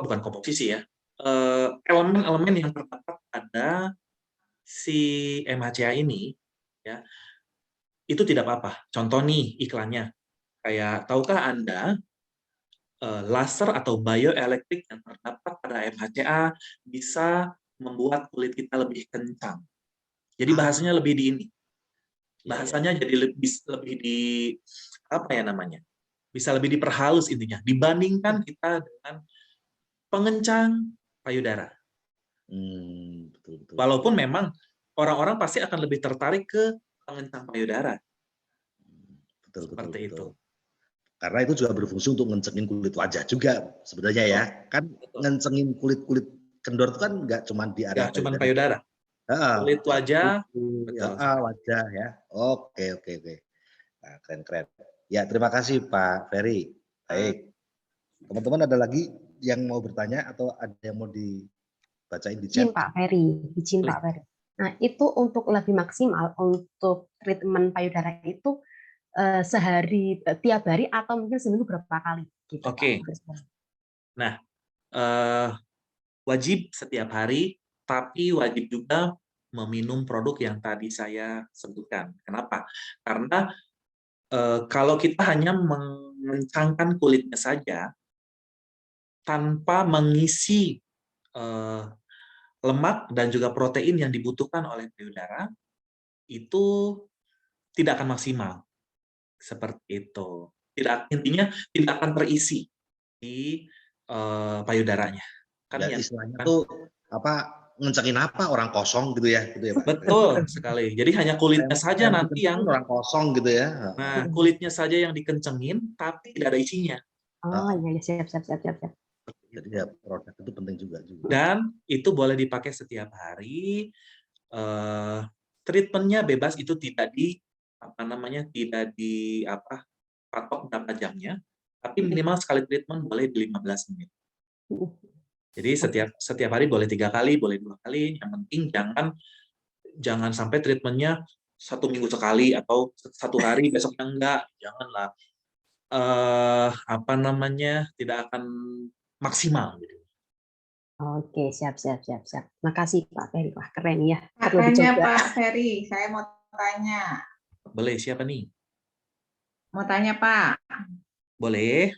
bukan komposisi ya, elemen-elemen yang terdapat pada si MHCA ini, ya, itu tidak apa-apa. Contoh nih iklannya, kayak tahukah Anda laser atau bioelektrik yang terdapat pada MHCA bisa membuat kulit kita lebih kencang. Jadi bahasanya lebih di ini. Bahasanya jadi lebih di apa ya namanya? Bisa lebih diperhalus intinya dibandingkan kita dengan pengencang payudara. Betul. Walaupun memang orang-orang pasti akan lebih tertarik ke pengencang payudara. Seperti itu. Karena itu juga berfungsi untuk ngencengin kulit wajah juga sebenarnya ya. Kan ngencengin kulit kendor itu kan nggak cuma di area payudara. Kulit wajah, wajah ya. Oke. Nah, keren. Ya, terima kasih Pak Ferry. Baik. Teman-teman ada lagi yang mau bertanya atau ada yang mau dibacain di chat? Izin Pak Ferry. Nah, itu untuk lebih maksimal untuk treatment payudara itu sehari, tiap hari, atau mungkin seminggu berapa kali? Gitu, Oke. Nah, wajib setiap hari, tapi wajib juga meminum produk yang tadi saya sebutkan. Kenapa? Karena kalau kita hanya mengencangkan kulitnya saja, tanpa mengisi lemak dan juga protein yang dibutuhkan oleh payudara, itu tidak akan maksimal. Seperti itu. Intinya tidak akan terisi di payudaranya. Kan ya, istilahnya tuh ngencengin apa, orang kosong gitu ya Pak. Betul sekali. Jadi hanya kulitnya saja nanti yang orang kosong gitu ya. Nah, kulitnya saja yang dikencengin tapi tidak ada isinya. Oh iya, siap. Jadi ya produk itu penting juga. Dan itu boleh dipakai setiap hari. Treatmentnya bebas, itu tidak patok berapa jamnya, tapi minimal sekali treatment boleh di 15 menit. Jadi setiap hari boleh 3 kali, boleh 2 kali. Yang penting jangan sampai treatmentnya 1 minggu sekali atau 1 hari besoknya enggak. Janganlah. apa namanya, tidak akan maksimal gitu. Oke, siap. Makasih Pak Ferry. Wah, keren ya. Perlu Makanya dicoba. Pak Ferry, saya mau tanya. Boleh, siapa nih? Mau tanya Pak. Boleh.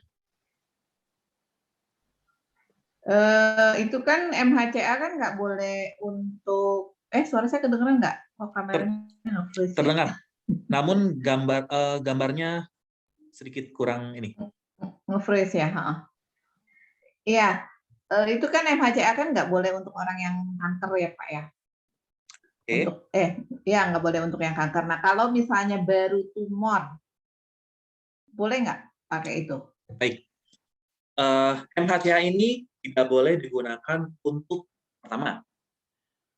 Itu kan MHCA kan nggak boleh untuk suara saya kedengeran nggak? Oh, kameranya nge-freeze ya. Terdengar. Namun gambarnya sedikit kurang ini. Nge-freeze ya. Iya, itu kan MHCA kan nggak boleh untuk orang yang kanker ya Pak ya. Oke. Untuk ya nggak boleh untuk yang kanker. Nah kalau misalnya baru tumor, boleh nggak pakai itu? Baik. MHCA ini tidak boleh digunakan untuk pertama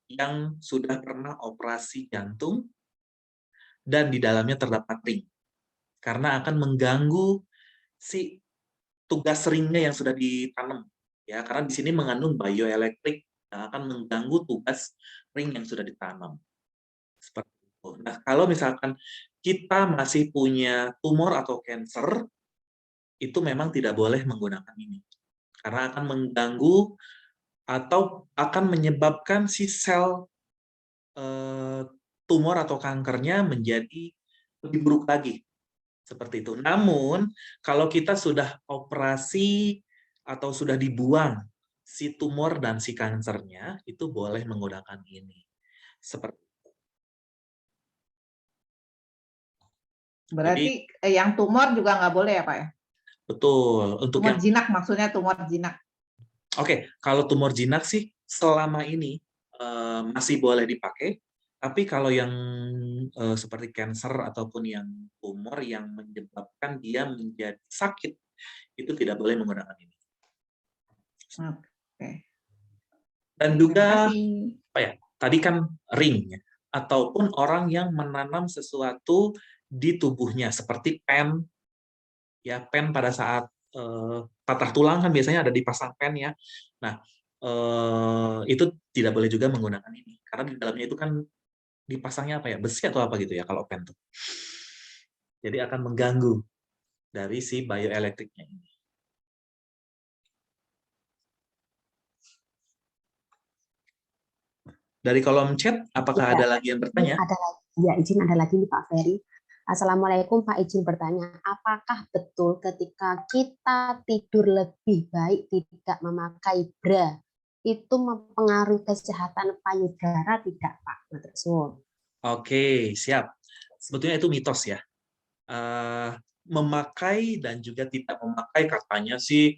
yang sudah pernah operasi jantung dan di dalamnya terdapat ring, karena akan mengganggu si tugas ringnya yang sudah ditanam, ya, karena di sini mengandung bioelektrik yang akan mengganggu tugas ring yang sudah ditanam. Seperti itu. Nah, kalau misalkan kita masih punya tumor atau cancer, itu memang tidak boleh menggunakan ini, karena akan mengganggu atau akan menyebabkan si sel tumor atau kankernya menjadi lebih buruk lagi. Seperti itu. Namun, kalau kita sudah operasi atau sudah dibuang si tumor dan si kankernya, itu boleh menggunakan ini. Seperti itu. Berarti yang tumor juga nggak boleh ya Pak ya? Betul. Untuk tumor yang jinak, maksudnya tumor jinak. Oke, kalau tumor jinak sih selama ini masih boleh dipakai, tapi kalau yang seperti cancer ataupun yang tumor yang menyebabkan dia menjadi sakit, itu tidak boleh menggunakan ini. Oke. Dan juga apa ya? Tadi kan ring ya, ataupun orang yang menanam sesuatu di tubuhnya seperti pen, ya pen pada saat patah tulang kan biasanya ada dipasang pen ya. Nah, itu tidak boleh juga menggunakan ini karena di dalamnya itu kan dipasangnya apa ya, besi atau apa gitu ya kalau pen tuh. Jadi akan mengganggu dari si bioelektriknya ini. Dari kolom chat, apakah ada lagi yang bertanya? Ada lagi, ya izin ada lagi nih Pak Ferry. Assalamualaikum Pak, izin bertanya, apakah betul ketika kita tidur lebih baik tidak memakai bra, itu mempengaruhi kesehatan payudara tidak Pak? Oke, siap. Sebetulnya itu mitos ya. Memakai dan juga tidak memakai katanya sih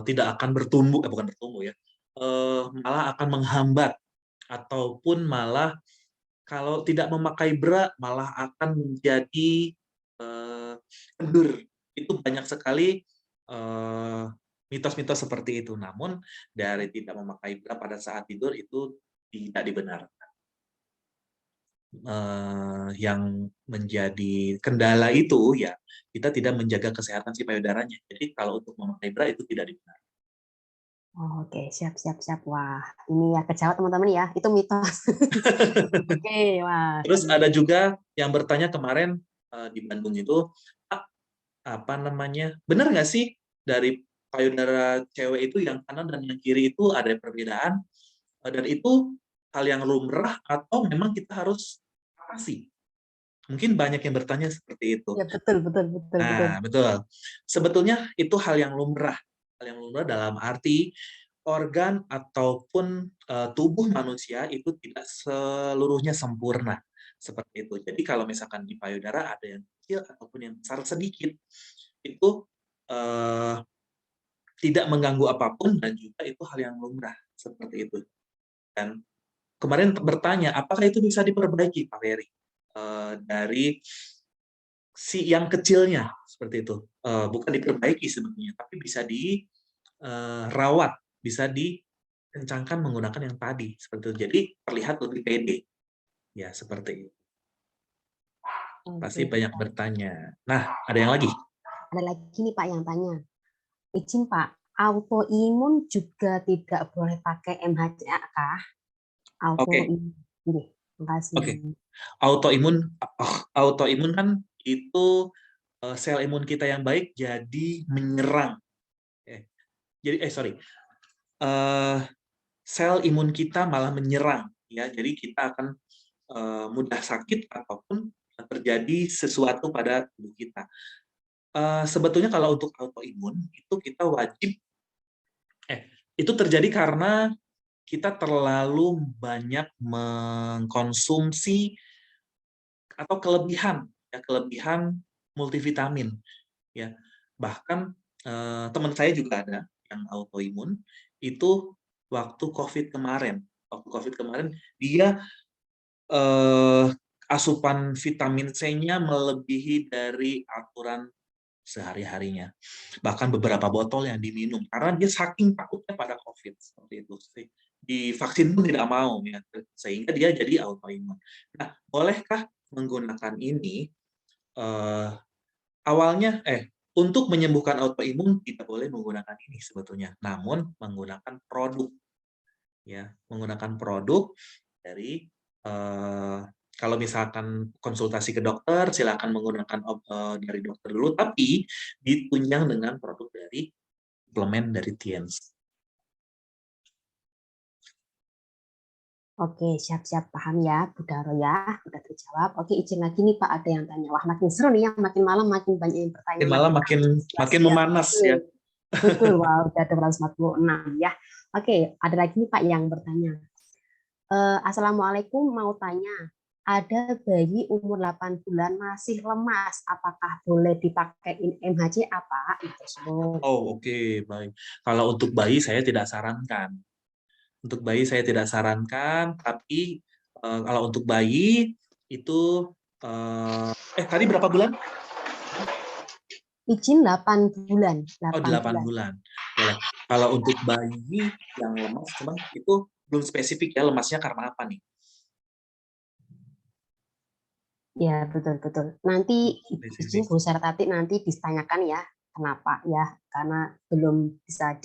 tidak akan bertumbuh, bukan bertumbuh ya, malah akan menghambat ataupun malah kalau tidak memakai bra malah akan menjadi kendur. Itu banyak sekali mitos-mitos seperti itu. Namun dari tidak memakai bra pada saat tidur itu tidak dibenarkan. Yang menjadi kendala itu ya kita tidak menjaga kesehatan si payudaranya. Jadi kalau untuk memakai bra itu tidak dibenarkan. Oke, siap. Wah, ini ya kejawab teman-teman ya, itu mitos. Oke, wah. Terus ada juga yang bertanya kemarin di Bandung itu, apa namanya, benar nggak sih dari payudara cewek itu yang kanan dan yang kiri itu ada perbedaan? Dan itu hal yang lumrah atau memang kita harus operasi? Mungkin banyak yang bertanya seperti itu. Ya, betul. Nah, betul. Sebetulnya itu hal yang lumrah. Hal yang lumrah dalam arti organ ataupun tubuh manusia itu tidak seluruhnya sempurna. Seperti itu. Jadi kalau misalkan di payudara ada yang kecil ataupun yang besar sedikit, itu tidak mengganggu apapun dan juga itu hal yang lumrah. Seperti itu. Dan kemarin bertanya, apakah itu bisa diperbaiki, Pak Ferry? Dari si yang kecilnya seperti itu, bukan diperbaiki sebetulnya, tapi bisa dirawat, bisa dikencangkan menggunakan yang tadi seperti itu. Jadi terlihat lebih pede, ya seperti itu. Pasti banyak bertanya. Nah, ada yang lagi? Ada lagi nih Pak yang tanya. Izin Pak, autoimun juga tidak boleh pakai MHCA kah? Autoimun. Terima kasih. Oke. Autoimun kan itu sel imun kita yang baik jadi menyerang. Sel imun kita malah menyerang, ya. Jadi kita akan mudah sakit ataupun terjadi sesuatu pada tubuh kita. Sebetulnya kalau untuk autoimun itu kita wajib, itu terjadi karena kita terlalu banyak mengkonsumsi atau kelebihan multivitamin, ya. Bahkan teman saya juga ada yang autoimun itu waktu COVID kemarin. Dia asupan vitamin C-nya melebihi dari aturan sehari-harinya. Bahkan beberapa botol yang diminum karena dia saking takutnya pada COVID seperti itu. Divaksin pun tidak mau, ya, sehingga dia jadi autoimun. Nah, bolehkah menggunakan ini? Awalnya untuk menyembuhkan autoimun tidak boleh menggunakan ini sebetulnya, namun menggunakan produk, ya, menggunakan produk dari kalau misalkan konsultasi ke dokter, silakan menggunakan dari dokter dulu, tapi ditunjang dengan produk dari suplemen dari Tiens. Oke, siap-siap paham ya, Bu Daro ya, udah terjawab. Oke, izin lagi nih Pak, ada yang tanya. Wah, makin seru nih ya, makin malam makin banyak yang bertanya. Makin malam makin memanas ya. Betul, wow, udah 246 ya. Oke, ada lagi nih Pak yang bertanya. Assalamualaikum, mau tanya. Ada bayi umur 8 bulan masih lemas, apakah boleh dipakai MHCA, Pak? Oh, oke, baik. Kalau untuk bayi saya tidak sarankan. Untuk bayi saya tidak sarankan, tapi kalau untuk bayi itu tadi berapa bulan? Izin 8 bulan. 8 bulan. Boleh. Kalau untuk bayi yang lemas, cuman itu belum spesifik ya, lemasnya karena apa nih? Ya, betul-betul. Nanti izin Bu Sartati nanti ditanyakan ya, kenapa ya? Karena belum bisa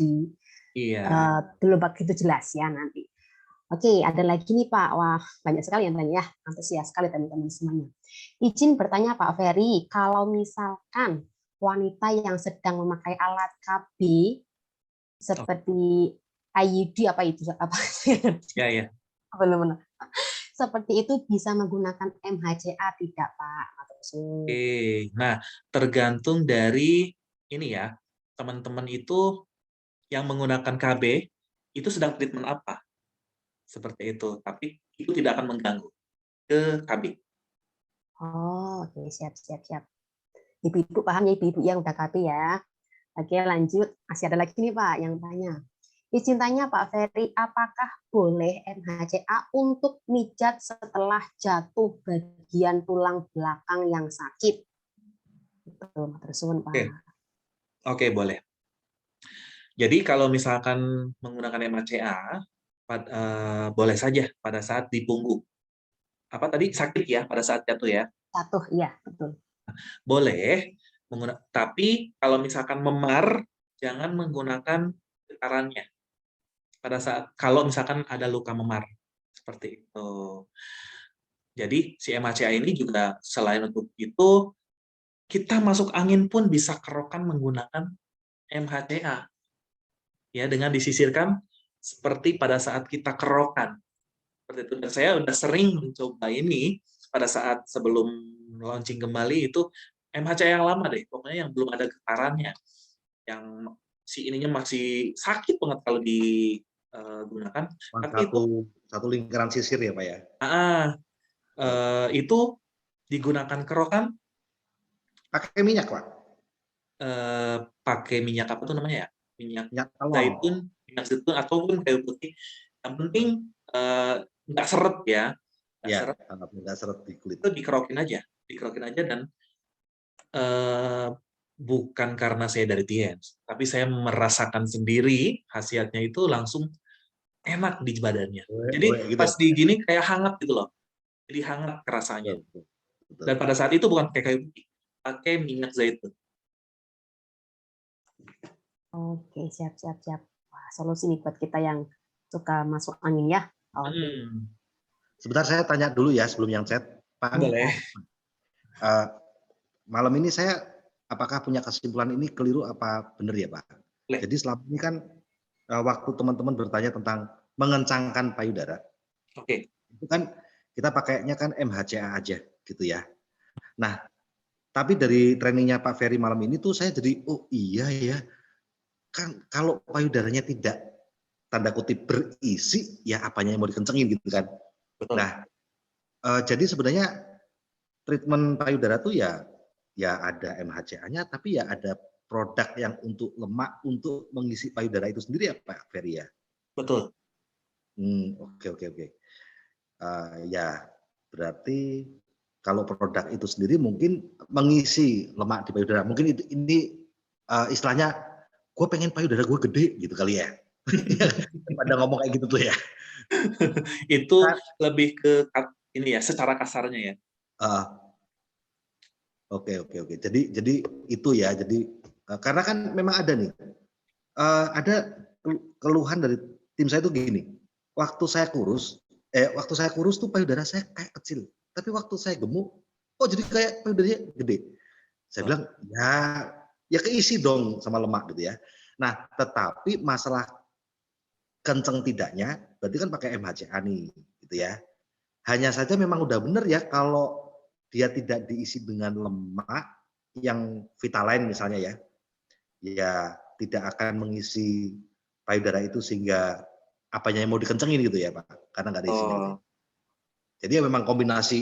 belum begitu jelas ya nanti. Oke, ada lagi nih Pak. Wah, banyak sekali yang tanya ya. Antusias sekali teman-teman semuanya. Izin bertanya Pak Ferry, kalau misalkan wanita yang sedang memakai alat KB seperti IUD apa itu? Apa? Ya. Benar-benar. Seperti itu bisa menggunakan MHCA tidak, Pak? Oke, nah tergantung dari ini ya, teman-teman itu yang menggunakan KB itu sedang treatment apa, seperti itu. Tapi itu tidak akan mengganggu ke KB. Oh, oke, siap. Ibu-ibu paham ya, ibu-ibu yang udah KB ya. Oke, lanjut. Masih ada lagi nih Pak yang tanya. Izin tanya Pak Ferry, apakah boleh MHCA untuk mijat setelah jatuh bagian tulang belakang yang sakit? Betul, tersuun Pak. Oke, boleh. Jadi kalau misalkan menggunakan MHCA, boleh saja pada saat di punggung. Apa tadi? Sakit ya pada saat jatuh ya? Jatuh, iya, betul. Boleh, tapi kalau misalkan memar, jangan menggunakan getarannya. Pada saat kalau misalkan ada luka memar seperti itu. Jadi si MHCA ini juga selain untuk itu kita masuk angin pun bisa kerokan menggunakan MHCA. Ya, dengan disisirkan seperti pada saat kita kerokan. Seperti itu. Dan saya udah sering mencoba ini pada saat sebelum launching kembali itu MHCA yang lama deh, pokoknya yang belum ada getarannya. Yang si ininya masih sakit banget kalau digunakan. Tapi satu lingkaran sisir ya Pak ya? Itu digunakan kerokan. Pakai minyak Pak? Pakai minyak apa tuh namanya ya? Minyak zaitun ataupun kayu putih. Yang penting nggak seret ya. Nggak seret di kulit. Itu dikerokin aja dan bukan karena saya dari Tiens, tapi saya merasakan sendiri khasiatnya itu langsung enak di badannya. Jadi gitu pas di gini kayak hangat gitu loh. Jadi hangat kerasanya. Betul. Dan pada saat itu bukan pakai kayu putih, pakai minyak zaitun. Oke, siap. Wah, solusi nih buat kita yang suka masuk angin ya. Sebentar saya tanya dulu ya sebelum yang chat. Pak, boleh. Malam ini saya apakah punya kesimpulan ini keliru apa benar ya Pak? Boleh. Jadi selama ini kan waktu teman-teman bertanya tentang mengencangkan payudara, Oke. itu kan kita pakainya kan MHCA aja gitu ya. Nah, tapi dari trainingnya Pak Ferry malam ini tuh saya jadi, oh iya ya, kan kalau payudaranya tidak tanda kutip berisi, ya apanya yang mau dikencengin gitu kan. Betul. Nah, jadi sebenarnya treatment payudara tuh ya ada MHCA-nya, tapi ya ada produk yang untuk lemak untuk mengisi payudara itu sendiri ya Pak Ferry ya. Betul. Oke. Ya berarti kalau produk itu sendiri mungkin mengisi lemak di payudara. Mungkin ini istilahnya, gue pengen payudara gue gede gitu kali ya. Pada ngomong kayak gitu tuh ya. Itu lebih ke ini ya, secara kasarnya ya. Oke. Jadi itu ya. Jadi karena kan memang ada nih, ada keluhan dari tim saya tuh gini. Waktu saya kurus tuh payudara saya kayak kecil. Tapi waktu saya gemuk, oh jadi kayak payudaranya gede. Saya bilang ya keisi dong sama lemak gitu ya. Nah, tetapi masalah kenceng tidaknya, berarti kan pakai MHCA nih, gitu ya. Hanya saja memang udah bener ya kalau dia tidak diisi dengan lemak yang Vitaline misalnya ya tidak akan mengisi payudara itu sehingga apanya yang mau dikencengin gitu ya Pak, karena nggak ada isinya. Gitu. Jadi ya memang kombinasi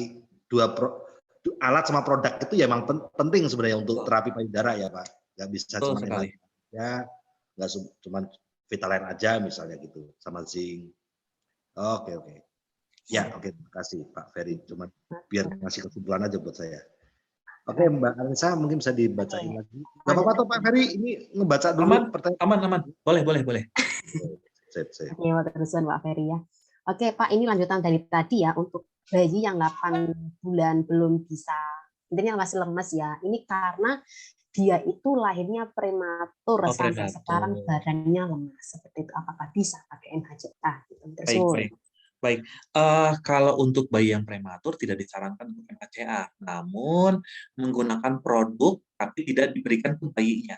alat sama produk itu ya memang penting sebenarnya untuk terapi payudara ya Pak. Nggak bisa cuma ya, nggak cuma Vitaline aja misalnya gitu sama zinc. Oke. Ya oke, terima kasih Pak Ferry. Cuma biar ngasih kesimpulan aja buat saya. Oke Mbak Anissa mungkin bisa dibacain lagi. Gak apa-apa tuh Pak Ferry, ini ngebaca dulu pertanyaan. Aman. Boleh. Sip. Oke, terusan Pak Ferry ya. Oke Pak, ini lanjutan dari tadi ya, untuk bayi yang 8 bulan belum bisa, intinya masih lemes ya. Ini karena dia itu lahirnya prematur sampai sekarang badannya lemas. Seperti itu, apakah bisa pakai MHCA? Baik. Kalau untuk bayi yang prematur tidak disarankan untuk MHCA, namun menggunakan produk tapi tidak diberikan ke bayinya.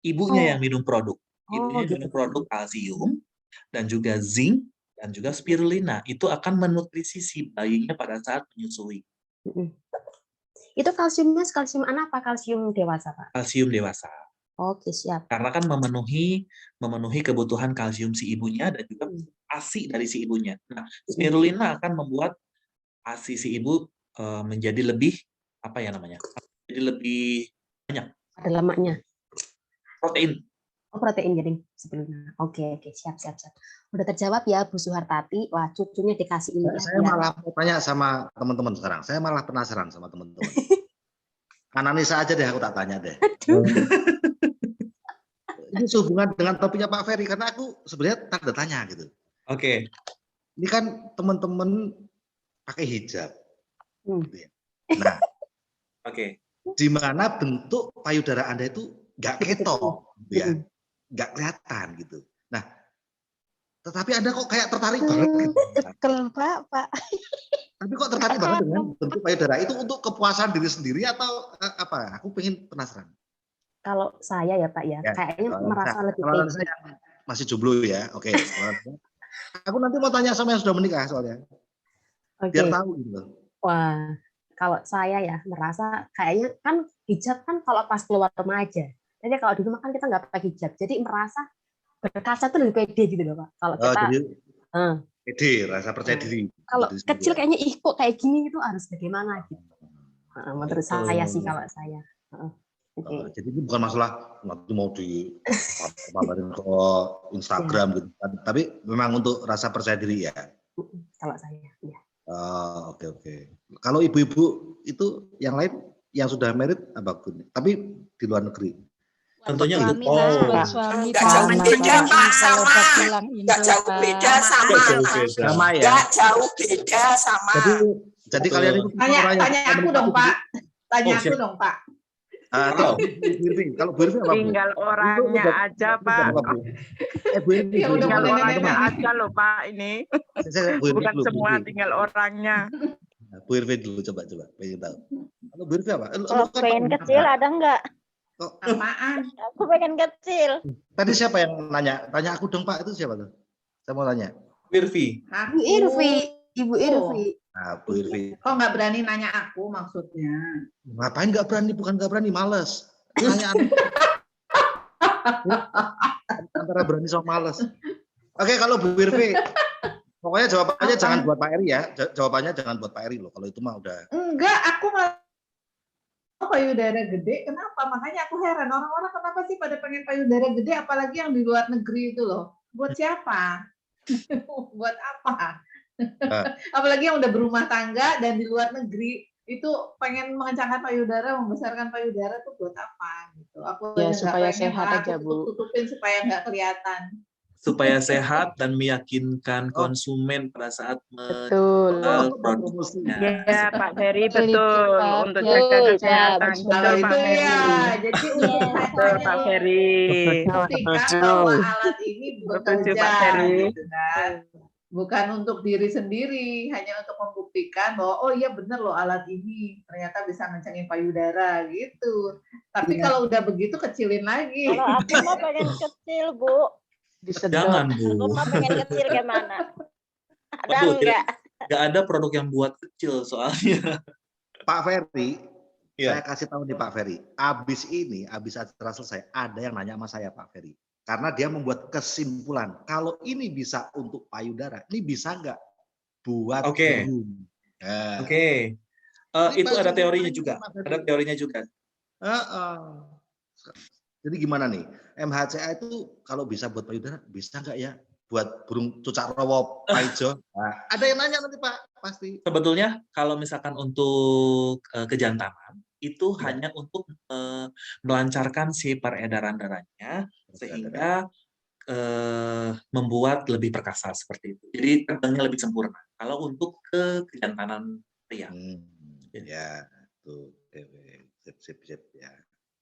Ibunya yang minum produk. Ibunya minum produk kalsium dan juga zinc dan juga spirulina. Itu akan menutrisi si bayinya pada saat menyusui. Itu kalsiumnya kalsium anak apa kalsium dewasa Pak? Kalsium dewasa. Oke, siap. Karena kan memenuhi kebutuhan kalsium si ibunya dan juga ASI dari si ibunya. Nah, spirulina akan membuat ASI si ibu menjadi lebih jadi lebih banyak. Ada lemaknya. Protein. Protein jadi spirulina. Oke, siap. Udah terjawab ya Bu Suhartati. Wah, cucunya dikasih ini. Saya malah mau tanya sama teman-teman sekarang. Saya malah penasaran sama teman-teman. Anissa aja deh aku tak tanya deh. Ini sehubungan dengan topiknya Pak Ferry karena aku sebenarnya tanda tanya gitu. Oke. Ini kan teman-teman pakai hijab. Gitu ya. Nah, di mana bentuk payudara Anda itu nggak ketok, gitu ya, nggak kelihatan gitu. Nah, tetapi Anda kok kayak tertarik banget. Gitu. Pak. Tapi kok tertarik banget dengan bentuk payudara itu untuk kepuasan diri sendiri atau apa? Aku penasaran. Kalau saya ya Pak ya, kayaknya merasa lebih pede. Saya masih jomblo ya, oke. Aku nanti mau tanya sama yang sudah menikah soalnya. Biar tahu gitu. Wah, kalau saya ya merasa kayaknya kan hijab kan kalau pas keluar rumah aja. Jadi kalau di rumah kan kita nggak pakai hijab, jadi merasa berkaca tuh lebih pede gitu loh Pak. Kalau kita pede, rasa percaya diri. Kalau kecil kayaknya kok kayak gini itu harus bagaimana gitu. Menurut saya sih kalau saya. Jadi ini bukan masalah nanti mau dipamerin ke Instagram gitu, tapi memang untuk rasa percaya diri ya. Kalau saya, ya. Oke. Kalau ibu-ibu itu yang lain yang sudah married apa? Tapi di luar negeri. Tentunya suami nggak jauh beda Pak, sama. Nggak jauh beda sama. Nggak jauh beda sama. Jadi kalian itu tanya aku dong Pak. Tanya aku dong Pak. Kalau Bu Irvi apa? Tinggal orangnya aja Pak. Tinggal orangnya aja loh Pak ini. Bukan semua tinggal orangnya. Bu Irvi dulu coba pengen tahu. Kalau Bu Irvi apa? Kalau pengen kecil ada nggak? Kok Apaan? Aku pengen kecil. tadi siapa yang nanya? Tanya aku dong Pak, itu siapa tuh? Saya mau tanya. Irvi. Ibu Irvi, Ibu Irvi. Nah, Bu Irvi. Kok nggak berani nanya aku maksudnya? Ngapain nggak berani? Bukan nggak berani, males. Nanya antara berani sama males. Oke, kalau Bu Irvi, pokoknya jawabannya Apa? jangan buat Pak Eri ya. Jawabannya jangan buat Pak Eri loh. Kalau itu mah udah. Enggak, aku malah payudara gede. Kenapa? Makanya aku heran orang-orang kenapa sih pada pengen payudara gede, apalagi yang di luar negeri itu loh. Buat siapa? Buat apa? Apalagi yang udah berumah tangga dan di luar negeri itu pengen mengencangkan payudara, membesarkan payudara tuh buat apa gitu. Aku Ya, nggak supaya pengen, sehat malah aja, aku Bu. tutupin supaya nggak kelihatan. Supaya sehat dan meyakinkan konsumen pada saat Betul. menjual produknya. Ya, Pak Ferry, Betul itu, betul. Pak. Untuk Betul, jaga Pak. kesehatan. Betul, Kalau Betul, itu Pak ya, Ferry. jadi untuk Betul, Pak Ferry. membuktikan bahwa alat ini Setuju, bekerja, Pak Ferry. gitu kan. Bukan untuk diri sendiri, hanya untuk membuktikan bahwa oh iya bener loh alat ini ternyata bisa ngencengin payudara gitu. Tapi kalau udah begitu kecilin lagi. Kalau aku mah pengen kecil, Bu. Disedot. Jangan, Aku Bu. mah pengen kecil gimana? Ada Waduh, enggak? nggak ada produk yang buat kecil soalnya. Pak Ferry, Iya. saya kasih tahu nih Pak Ferry. Abis acara selesai, ada yang nanya sama saya Pak Ferry. Karena dia membuat kesimpulan, kalau ini bisa untuk payudara, ini bisa nggak buat Oke. burung? Nah, Oke. Itu ada teorinya juga. Ada teorinya juga. Jadi gimana nih? MHCA itu kalau bisa buat payudara, bisa nggak ya buat burung cucak rowo paijo? Nah, ada yang nanya nanti Pak, pasti. Sebetulnya kalau misalkan untuk kejantanan itu Ya. hanya untuk melancarkan si peredaran darahnya sehingga membuat lebih perkasa seperti itu. Jadi terbangnya lebih sempurna. Kalau untuk kejantanan pria. Ya, tuh. Sip ya.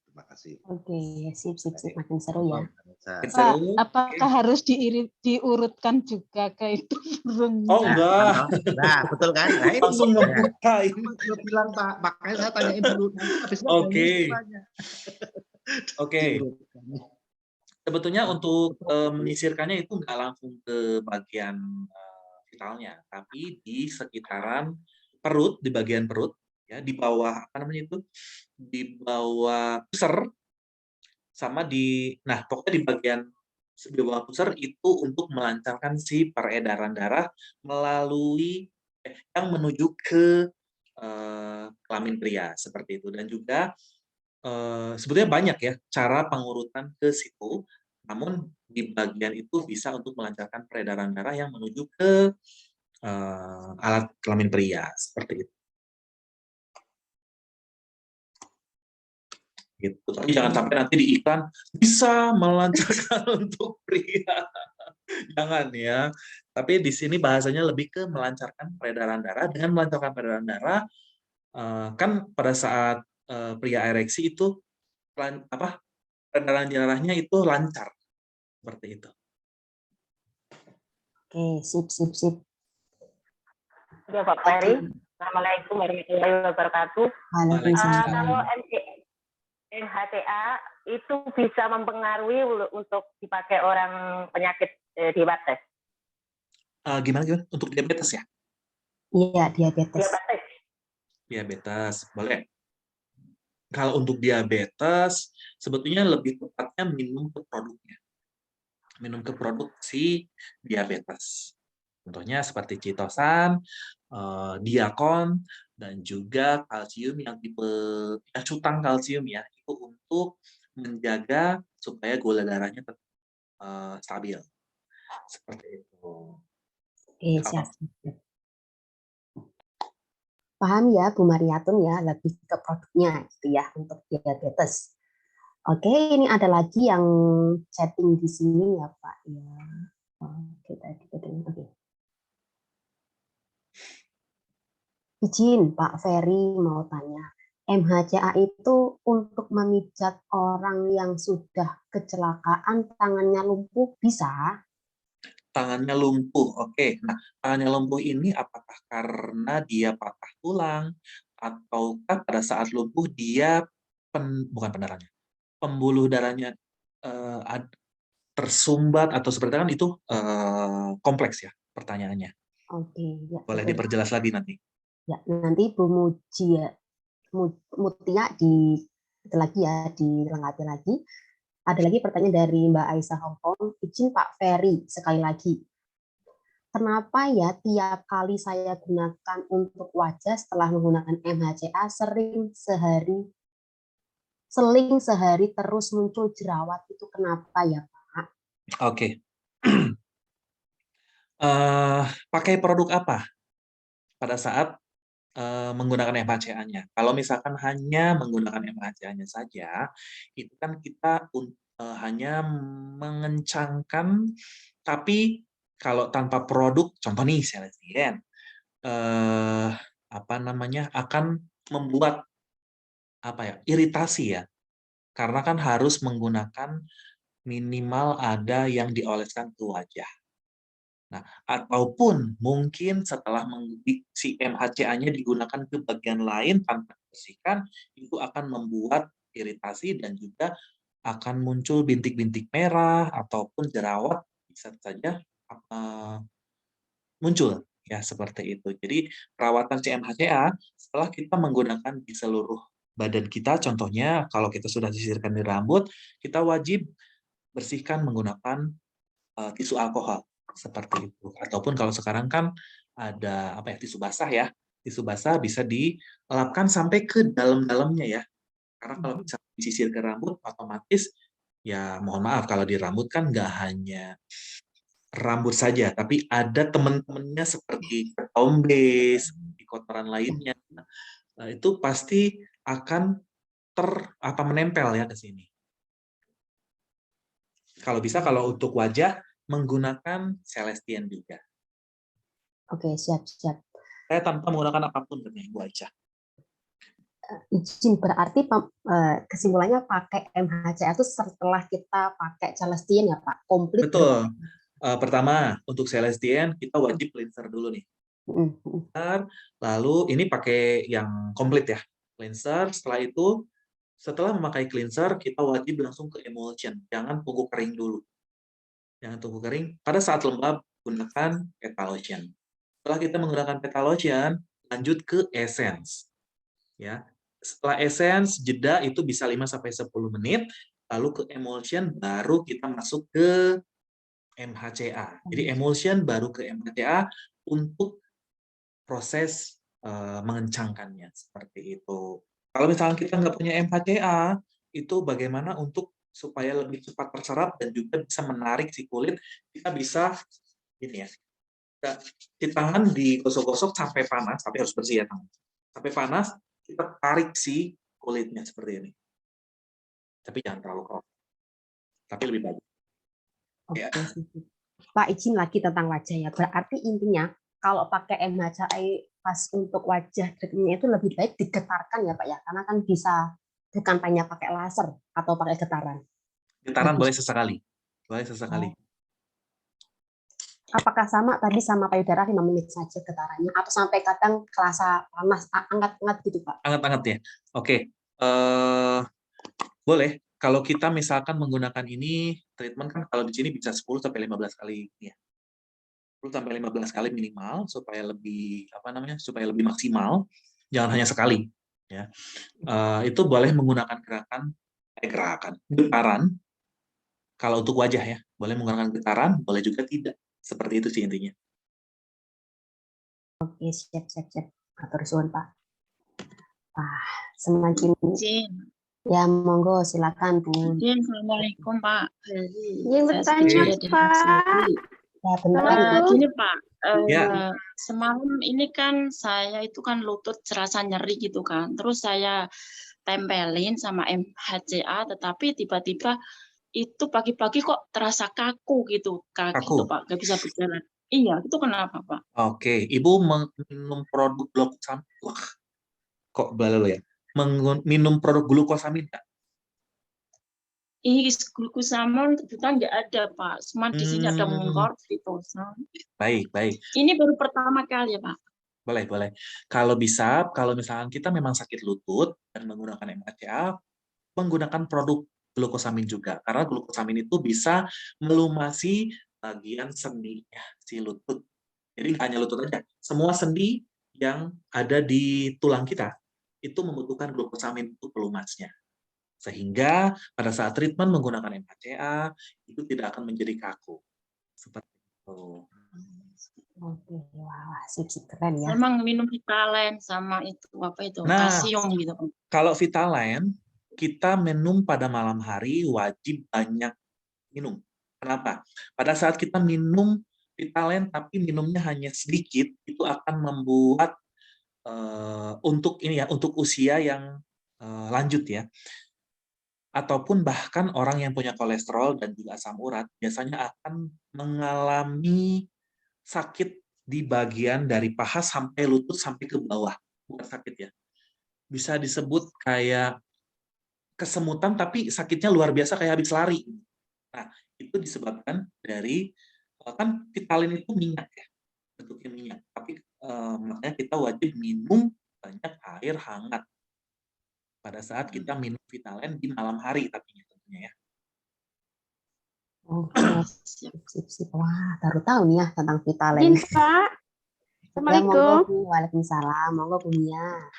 Terima kasih. Oke, sip. Makin seru ya. Pak, apakah harus diurutkan juga ke itu burungnya? Oh enggak. Nah, betul kan? Nah, ini Langsung ngebuka ini. Gue bilang Pak, makanya saya tanyain dulu. Oke. Sebetulnya untuk menyisirkannya itu nggak langsung ke bagian vitalnya, tapi di sekitaran perut, di bagian perut, ya di bawah apa namanya itu, di bawah pusar, sama nah pokoknya di bagian di bawah pusar itu untuk melancarkan si peredaran darah melalui yang menuju ke kelamin pria seperti itu. Dan juga sebetulnya banyak ya cara pengurutan ke situ, namun di bagian itu bisa untuk melancarkan peredaran darah yang menuju ke alat kelamin pria seperti itu. Gitu. Tapi jangan sampai nanti di iklan bisa melancarkan untuk pria. Jangan ya. Tapi di sini bahasanya lebih ke melancarkan peredaran darah. Dengan melancarkan peredaran darah, kan pada saat pria ereksi itu peredaran darahnya itu lancar seperti itu. Oke, sip. Ya, Pak Ferry. Assalamualaikum warahmatullahi wabarakatuh. Kalau MHCA itu bisa mempengaruhi untuk dipakai orang penyakit diabetes. Gimana? Untuk diabetes ya? Iya, diabetes. Diabetes, boleh. Kalau untuk diabetes, sebetulnya lebih tepatnya minum ke produknya. Minum ke produk si diabetes. Contohnya seperti Citosan, Diakon, dan juga kalsium yang tipe cutang kalsium ya, itu untuk menjaga supaya gula darahnya tetap stabil. Seperti itu. Oke, siap. Paham ya Bu Mariatun ya, lebih ke produknya gitu ya untuk diabetes. Oke, ini ada lagi yang chatting di sini ya Pak ya. Oke. Izin Pak Ferry mau tanya, MHCA itu untuk memijat orang yang sudah kecelakaan tangannya lumpuh bisa? Tangannya lumpuh, oke. Nah, tangannya lumpuh ini apakah karena dia patah tulang, ataukah pada saat lumpuh dia bukan pendarahannya, pembuluh darahnya tersumbat atau seperti kan itu kompleks ya pertanyaannya. Oke, ya, Boleh betul. diperjelas lagi nanti. Ya, nanti Bu Mutia itu lagi ya, dilengkapi lagi. Ada lagi pertanyaan dari Mbak Aisyah Hongkong. Izin Pak Ferry sekali lagi. Kenapa ya tiap kali saya gunakan untuk wajah setelah menggunakan MHCA seling sehari terus muncul jerawat, itu kenapa ya Pak? Oke. Pakai produk apa pada saat menggunakan MHCA-nya? Kalau misalkan hanya menggunakan MHCA-nya saja, itu kan kita hanya mengencangkan, tapi kalau tanpa produk, contoh nih Celestien, akan membuat iritasi ya, karena kan harus menggunakan minimal ada yang dioleskan ke wajah. Nah, ataupun mungkin setelah si MHCA-nya digunakan ke bagian lain tanpa dibersihkan, itu akan membuat iritasi dan juga akan muncul bintik-bintik merah ataupun jerawat bisa saja muncul ya seperti itu. Jadi perawatan CMHCA setelah kita menggunakan di seluruh badan kita, contohnya kalau kita sudah sisirkan di rambut, kita wajib bersihkan menggunakan tisu alkohol seperti itu. Ataupun kalau sekarang kan ada tisu basah ya. Tisu basah bisa dilapkan sampai ke dalam-dalamnya ya. Karena kalau bisa disisir ke rambut otomatis ya mohon maaf kalau di rambut kan nggak hanya rambut saja, tapi ada teman-temannya seperti ketombe, seperti kotoran lainnya. Nah, itu pasti akan menempel ya ke sini. Kalau bisa, kalau untuk wajah menggunakan Celestien juga. Oke, siap. Saya tanpa menggunakan apapun demi wajah. Izin, berarti kesimpulannya pakai MHCA itu setelah kita pakai Celestien ya Pak? Komplit. Betul. Pertama, untuk Celestien kita wajib cleanser dulu nih. Lalu ini pakai yang komplit ya, cleanser. Setelah memakai cleanser, kita wajib langsung ke emulsion. Jangan tunggu kering dulu. Jangan tunggu kering. Pada saat lembab, gunakan Petalotion. Setelah kita menggunakan Petalotion, lanjut ke essence. Ya. Setelah essence, jeda itu bisa 5-10 menit. Lalu ke emulsion, baru kita masuk ke MHCA. Jadi emulsion baru ke MHCA untuk proses mengencangkannya seperti itu. Kalau misalnya kita nggak punya MHCA, itu bagaimana supaya lebih cepat terserap dan juga bisa menarik si kulit, kita bisa ini ya, di tangan digosok-gosok sampai panas, tapi harus bersih ya tangan. Sampai panas, kita tarik si kulitnya seperti ini. Tapi jangan terlalu keras. Tapi lebih bagus. Oke, ya. Pak, izin lagi tentang wajah ya. Berarti intinya kalau pakai MHCA pas untuk wajah treatment itu lebih baik digetarkan ya Pak ya, karena kan bisa kampanye pakai laser atau pakai getaran. Getaran boleh sesekali. Apakah sama tadi sama payudara 5 menit saja getarannya atau sampai kadang kerasa panas, hangat-hangat gitu Pak? Hangat-hangat ya. Oke. Boleh. Kalau kita misalkan menggunakan ini treatment kan kalau di sini bisa 10-15 kali ya. 10-15 kali minimal supaya lebih supaya lebih maksimal. Jangan hanya sekali ya. Itu boleh menggunakan getaran. Kalau untuk wajah ya, boleh menggunakan getaran, boleh juga tidak. Seperti itu sih intinya. Oke, siap. Atur suwun Pak. Semakin ya, monggo silakan Bu. Assalamualaikum Pak. Yang bertanya Pak. Ya, benar. Gini Pak, semalam ini kan saya itu kan lutut serasa nyeri gitu kan. Terus saya tempelin sama MHCA, tetapi tiba-tiba itu pagi-pagi kok terasa kaku gitu, gitu Pak, nggak bisa berjalan. Iya, itu kenapa Pak? Oke, Ibu minum produk glukosamin. Kok belalu ya? Minum produk glukosamin nggak? Glukosamin kebetulan nggak ada Pak, cuma di sini ada Morfitosan. Baik. Ini baru pertama kali ya Pak. Boleh. Kalau bisa, kalau misalkan kita memang sakit lutut dan menggunakan MHCA, menggunakan produk glukosamin juga, karena glukosamin itu bisa melumasi bagian sendinya si lutut. Jadi hanya lutut aja, semua sendi yang ada di tulang kita itu membutuhkan glukosamin untuk pelumasnya. Sehingga pada saat treatment menggunakan MHCA itu tidak akan menjadi kaku. Seperti itu. Oke, wah, sip keren ya. Emang minum Vitalen sama itu apa itu kalsium gitu. Kalau Vitalen kita minum pada malam hari wajib banyak minum. Kenapa? Pada saat kita minum Vitalen tapi minumnya hanya sedikit, itu akan membuat untuk ini ya, untuk usia yang lanjut ya, ataupun bahkan orang yang punya kolesterol dan juga asam urat biasanya akan mengalami sakit di bagian dari paha sampai lutut sampai ke bawah. Bukan sakit ya. Bisa disebut kayak kesemutan tapi sakitnya luar biasa kayak habis lari. Nah, itu disebabkan dari kan Vitalen itu minyak ya. Bentuknya minyak. Tapi makanya kita wajib minum banyak air hangat pada saat kita minum Vitalen di malam hari tapi tentunya ya. Oke, sip. Wah, baru tahu nih ya tentang Vitalen. Pak. Assalamualaikum. Ya, waalaikumsalam. Monggo Bu Mia.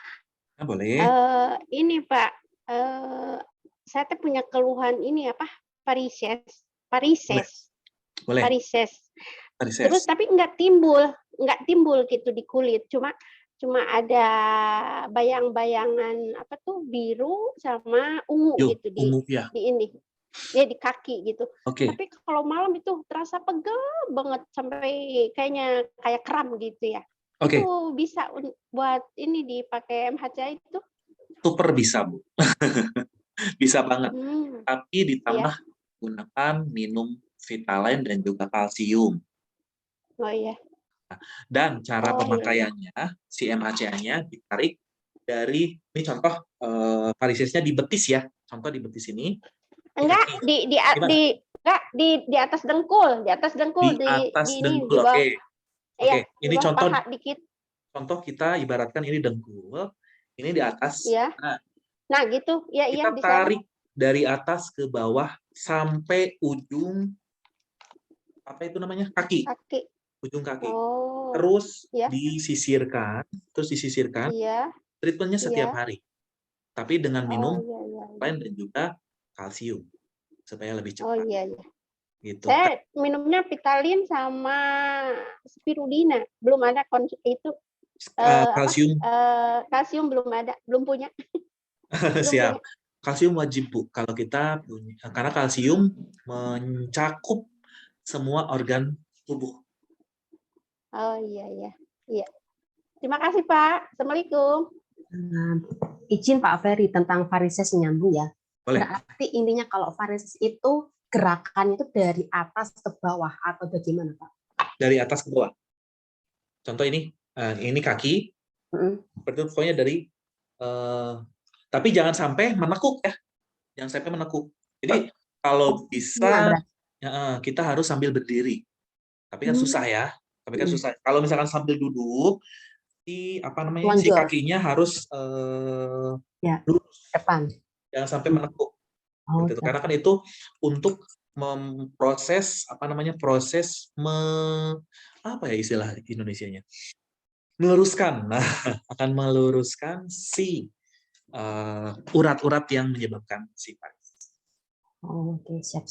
Nah, boleh. Ini Pak, saya tuh punya keluhan ini apa? Varises. Boleh. Varises. Terus tapi nggak timbul gitu di kulit, cuma ada bayang-bayangan apa tuh biru sama ungu gitu di ini. Ya di kaki gitu. Tapi kalau malam itu terasa pegel banget sampai kayak kram gitu ya. Itu bisa buat ini dipakai MHCA itu? Super bisa, Bu. Bisa banget. Tapi ditambah gunakan minum Vitalen dan juga kalsium. Oh iya. Dan cara pemakaiannya, si MHCA-nya ditarik dari, ini contoh varisesnya di betis ya. Contoh di betis ini. Enggak, di atas dengkul, di atas dengkul. Di atas dengkul, oke. Ini contoh. Contoh kita ibaratkan ini dengkul, ini di atas. Iya. Nah, gitu. Ya, kita tarik dari atas ke bawah sampai ujung apa itu namanya? Kaki. Ujung kaki. Terus disisirkan, Iya. Treatmentnya setiap hari. Tapi dengan minum lain dan juga kalsium supaya lebih cepat. Oh iya. Gitu. Saya minumnya Vitalen sama spirulina, belum ada itu. Kalsium. Kalsium belum ada, belum punya. Siap. Kalsium wajib Bu kalau kita punya, karena kalsium mencakup semua organ tubuh. Oh iya. Terima kasih Pak. Assalamualaikum. Izin Pak Ferry tentang varises nyambung ya. Boleh. Berarti intinya kalau varises itu gerakannya itu dari atas ke bawah atau bagaimana Pak? Dari atas ke bawah. Contoh ini kaki. Pokoknya dari tapi jangan sampai menekuk ya. Jangan sampai menekuk. Jadi kalau bisa kita harus sambil berdiri. Tapi kan susah ya. Kalau misalkan sambil duduk, si kakinya harus lurus. Depan. Jangan sampai menekuk. Gitu. Karena kan itu untuk memproses proses apa ya istilah Indonesianya? Meluruskan. Nah, akan meluruskan si urat-urat yang menyebabkan si varises. Oke, siap.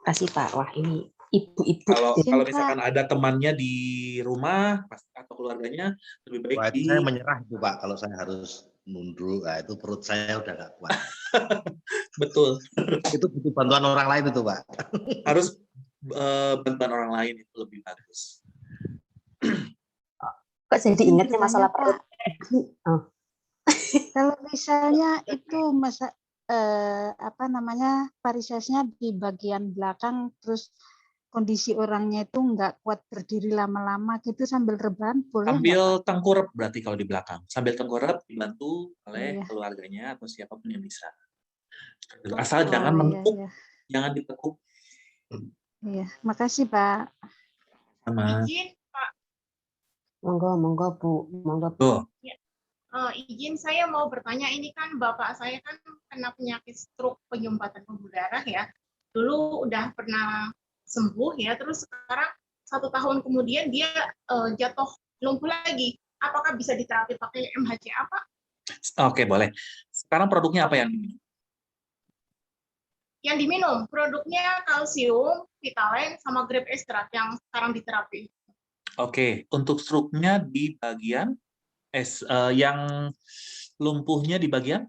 Kasih Pak. Wah, ini ibu-ibu. Kalau misalkan ada temannya di rumah atau keluarganya, lebih baik saya menyerah itu Pak kalau saya harus nunduk. Nah, itu perut saya udah nggak kuat. Betul. Itu butuh bantuan orang lain itu Pak. Harus bantuan orang lain itu lebih bagus. Kok jadi ingatnya masalah perut? Kalau misalnya itu varisesnya di bagian belakang, terus kondisi orangnya itu nggak kuat berdiri lama-lama gitu sambil rebahan boleh? Sambil tengkurap berarti kalau di belakang. Sambil tengkurap dibantu oleh keluarganya atau siapapun yang bisa. Asal jangan menekuk, jangan ditekuk. Iya, makasih Pak. Sama. Izin Pak. Monggo Bu. Izin saya mau bertanya, ini kan bapak saya kan kena penyakit stroke penyumbatan pembuluh darah ya. Dulu udah pernah sembuh ya, terus sekarang 1 tahun kemudian dia jatuh lumpuh lagi. Apakah bisa diterapi pakai MHCA, Pak? Oke, boleh. Sekarang produknya apa yang diminum? Yang diminum, produknya kalsium, Vitalen, sama grape extract yang sekarang diterapi. Oke, untuk stroke-nya di bagian yang lumpuhnya di bagian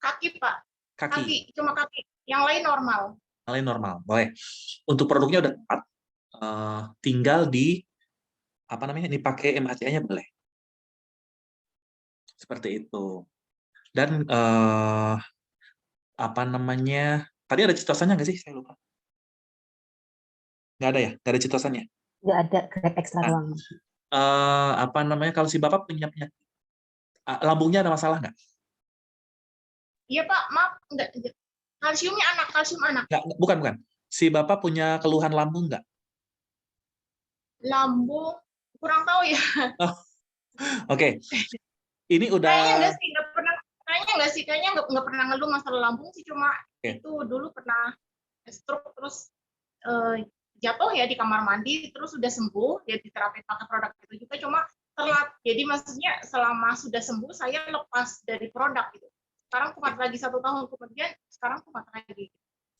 kaki, Pak. Kaki, cuma kaki. Yang lain normal. Yang lain normal, boleh. Untuk produknya udah tepat, tinggal di apa namanya? Dipakai MHCA-nya boleh. Seperti itu. Dan apa namanya? Tadi ada citosannya nggak sih? Saya lupa. Nggak ada ya? Nggak ada citosannya? Nggak ada, grape extra doang. Apa namanya, kalau si Bapak punya penyakit, lambungnya ada masalah nggak? Iya, Pak. Maaf, enggak. Kalsium anak. Nggak, bukan. Si Bapak punya keluhan lambung nggak? Lambung, kurang tahu ya. Oh, oke. Ini udah... Kayaknya nggak pernah ngeluh masalah lambung sih, cuma itu dulu pernah stroke, terus jatuh ya di kamar mandi, terus sudah sembuh, dia diterapi pakai produk itu juga, cuma telat. Jadi maksudnya selama sudah sembuh, saya lepas dari produk gitu. Sekarang kumat lagi 1 tahun kemudian, sekarang kumat lagi.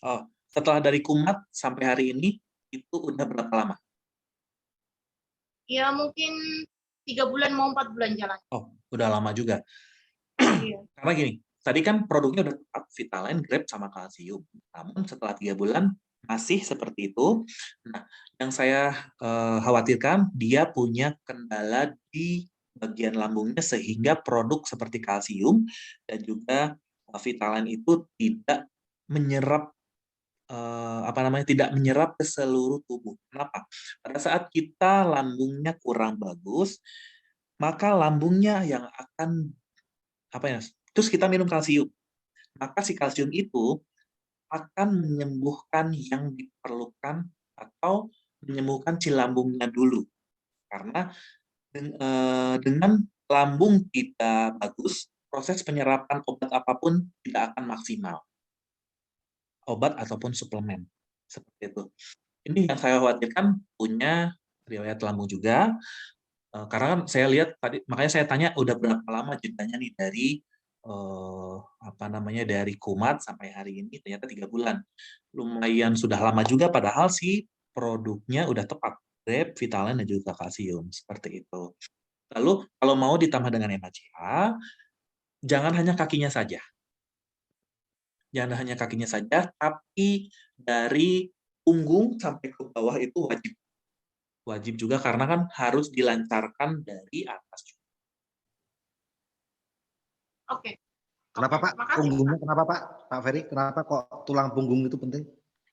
Oh, setelah dari kumat sampai hari ini, itu udah berapa lama? Ya mungkin 3 bulan mau 4 bulan jalan. Oh, udah lama juga. Iya. Karena gini, tadi kan produknya udah tepat, Vitalen, grape, sama kalsium. Namun setelah 3 bulan, masih seperti itu. Nah, yang saya khawatirkan, dia punya kendala di bagian lambungnya sehingga produk seperti kalsium dan juga Vitalen itu tidak menyerap tidak menyerap ke seluruh tubuh. Kenapa? Pada saat kita lambungnya kurang bagus, maka lambungnya yang akan terus kita minum kalsium. Maka si kalsium itu akan menyembuhkan yang diperlukan atau menyembuhkan si lambungnya dulu. Karena dengan lambung tidak bagus, proses penyerapan obat apapun tidak akan maksimal. Obat ataupun suplemen. Seperti itu. Ini yang saya khawatirkan punya riwayat lambung juga. Karena kan saya lihat tadi, makanya saya tanya udah berapa lama jedanya nih dari dari kumat sampai hari ini, ternyata 3 bulan. Lumayan sudah lama juga, padahal si produknya udah tepat. Grape, Vitalen, dan juga kalsium. Seperti itu. Lalu kalau mau ditambah dengan MHCA, jangan hanya kakinya saja. Jangan hanya kakinya saja, tapi dari punggung sampai ke bawah itu wajib. Wajib juga karena kan harus dilancarkan dari atas. Oke. Kenapa Pak? Punggungnya kenapa Pak? Pak Ferry, kenapa kok tulang punggung itu penting?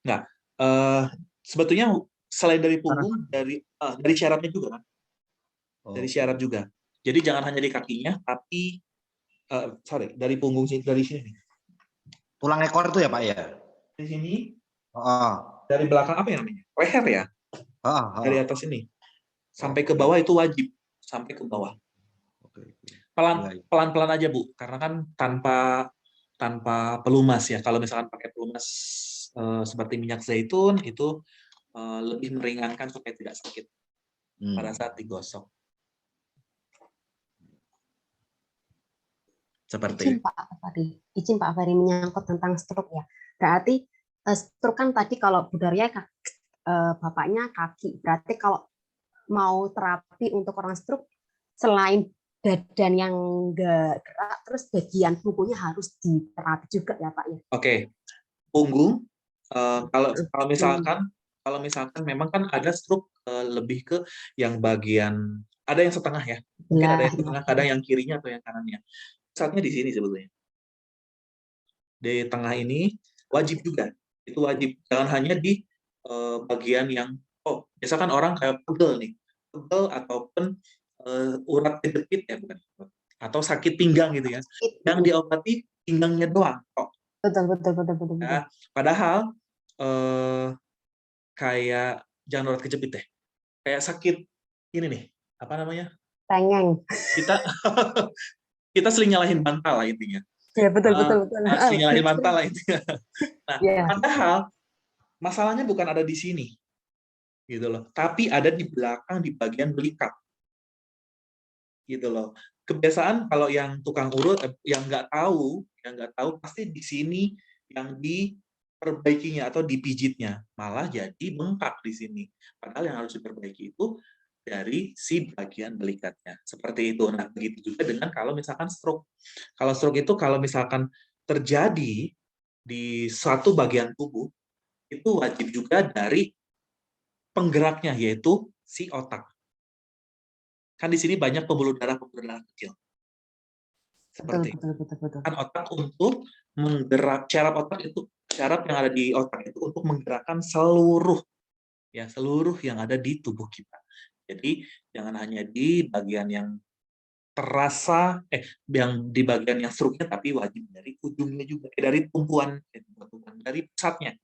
Enggak. Sebetulnya selain dari punggung, dari syaratnya juga kan? Dari syarat juga. Jadi jangan hanya di kakinya, tapi dari punggung sini, dari sini. Tulang ekor itu ya Pak ya? Di sini. Dari belakang apa ya namanya? Leher ya? Dari atas ini. Sampai ke bawah itu wajib. Sampai ke bawah. Pelan-pelan aja Bu, karena kan tanpa pelumas ya. Kalau misalkan pakai pelumas seperti minyak zaitun itu lebih meringankan supaya tidak sakit pada saat digosok. Seperti izin Pak Ferry menyangkut tentang stroke ya. Berarti stroke kan tadi kalau Bu Daria bapaknya kaki. Berarti kalau mau terapi untuk orang stroke selain badan yang enggak gerak, terus bagian punggungnya harus diterapi juga ya Pak ya. Oke. Punggung kalau misalkan memang kan ada stroke lebih ke yang bagian, ada yang setengah ya. Mungkin ada yang setengah, kadang yang kirinya atau yang kanannya. Saatnya di sini sebetulnya. Di tengah ini wajib juga. Itu wajib. Jangan hanya di bagian yang biasakan orang kayak pegel nih. Pegel ataupun urat kejepit ya bukan. Atau sakit pinggang gitu ya. Yang diobati pinggangnya doang kok. Betul. Nah, padahal kayak jangan urat kejepit deh. Kayak sakit ini nih, apa namanya? Tengeng. Kita sering nyalahin bantal lah intinya. Ya, betul. Sinyal imantal lah itu. Nah, Yeah. padahal masalahnya bukan ada di sini, gitu loh. Tapi ada di belakang di bagian belikat, gitu loh. Kebiasaan kalau yang tukang urut, yang nggak tahu pasti di sini yang diperbaikinya atau dipijitnya, malah jadi bengkak di sini. Padahal yang harus diperbaiki itu dari si bagian belikatnya. Seperti itu. Nah, begitu juga dengan kalau misalkan stroke. Kalau stroke itu kalau misalkan terjadi di suatu bagian tubuh, itu wajib juga dari penggeraknya, yaitu si otak. Kan di sini banyak pembuluh darah kecil. Seperti betul. kan otak untuk menggerak, syaraf yang ada di otak itu untuk menggerakkan seluruh yang ada di tubuh kita. Jadi jangan hanya di bagian yang terasa, yang di bagian yang struknya, tapi wajib dari ujungnya juga, dari tumpuan, dari pusatnya.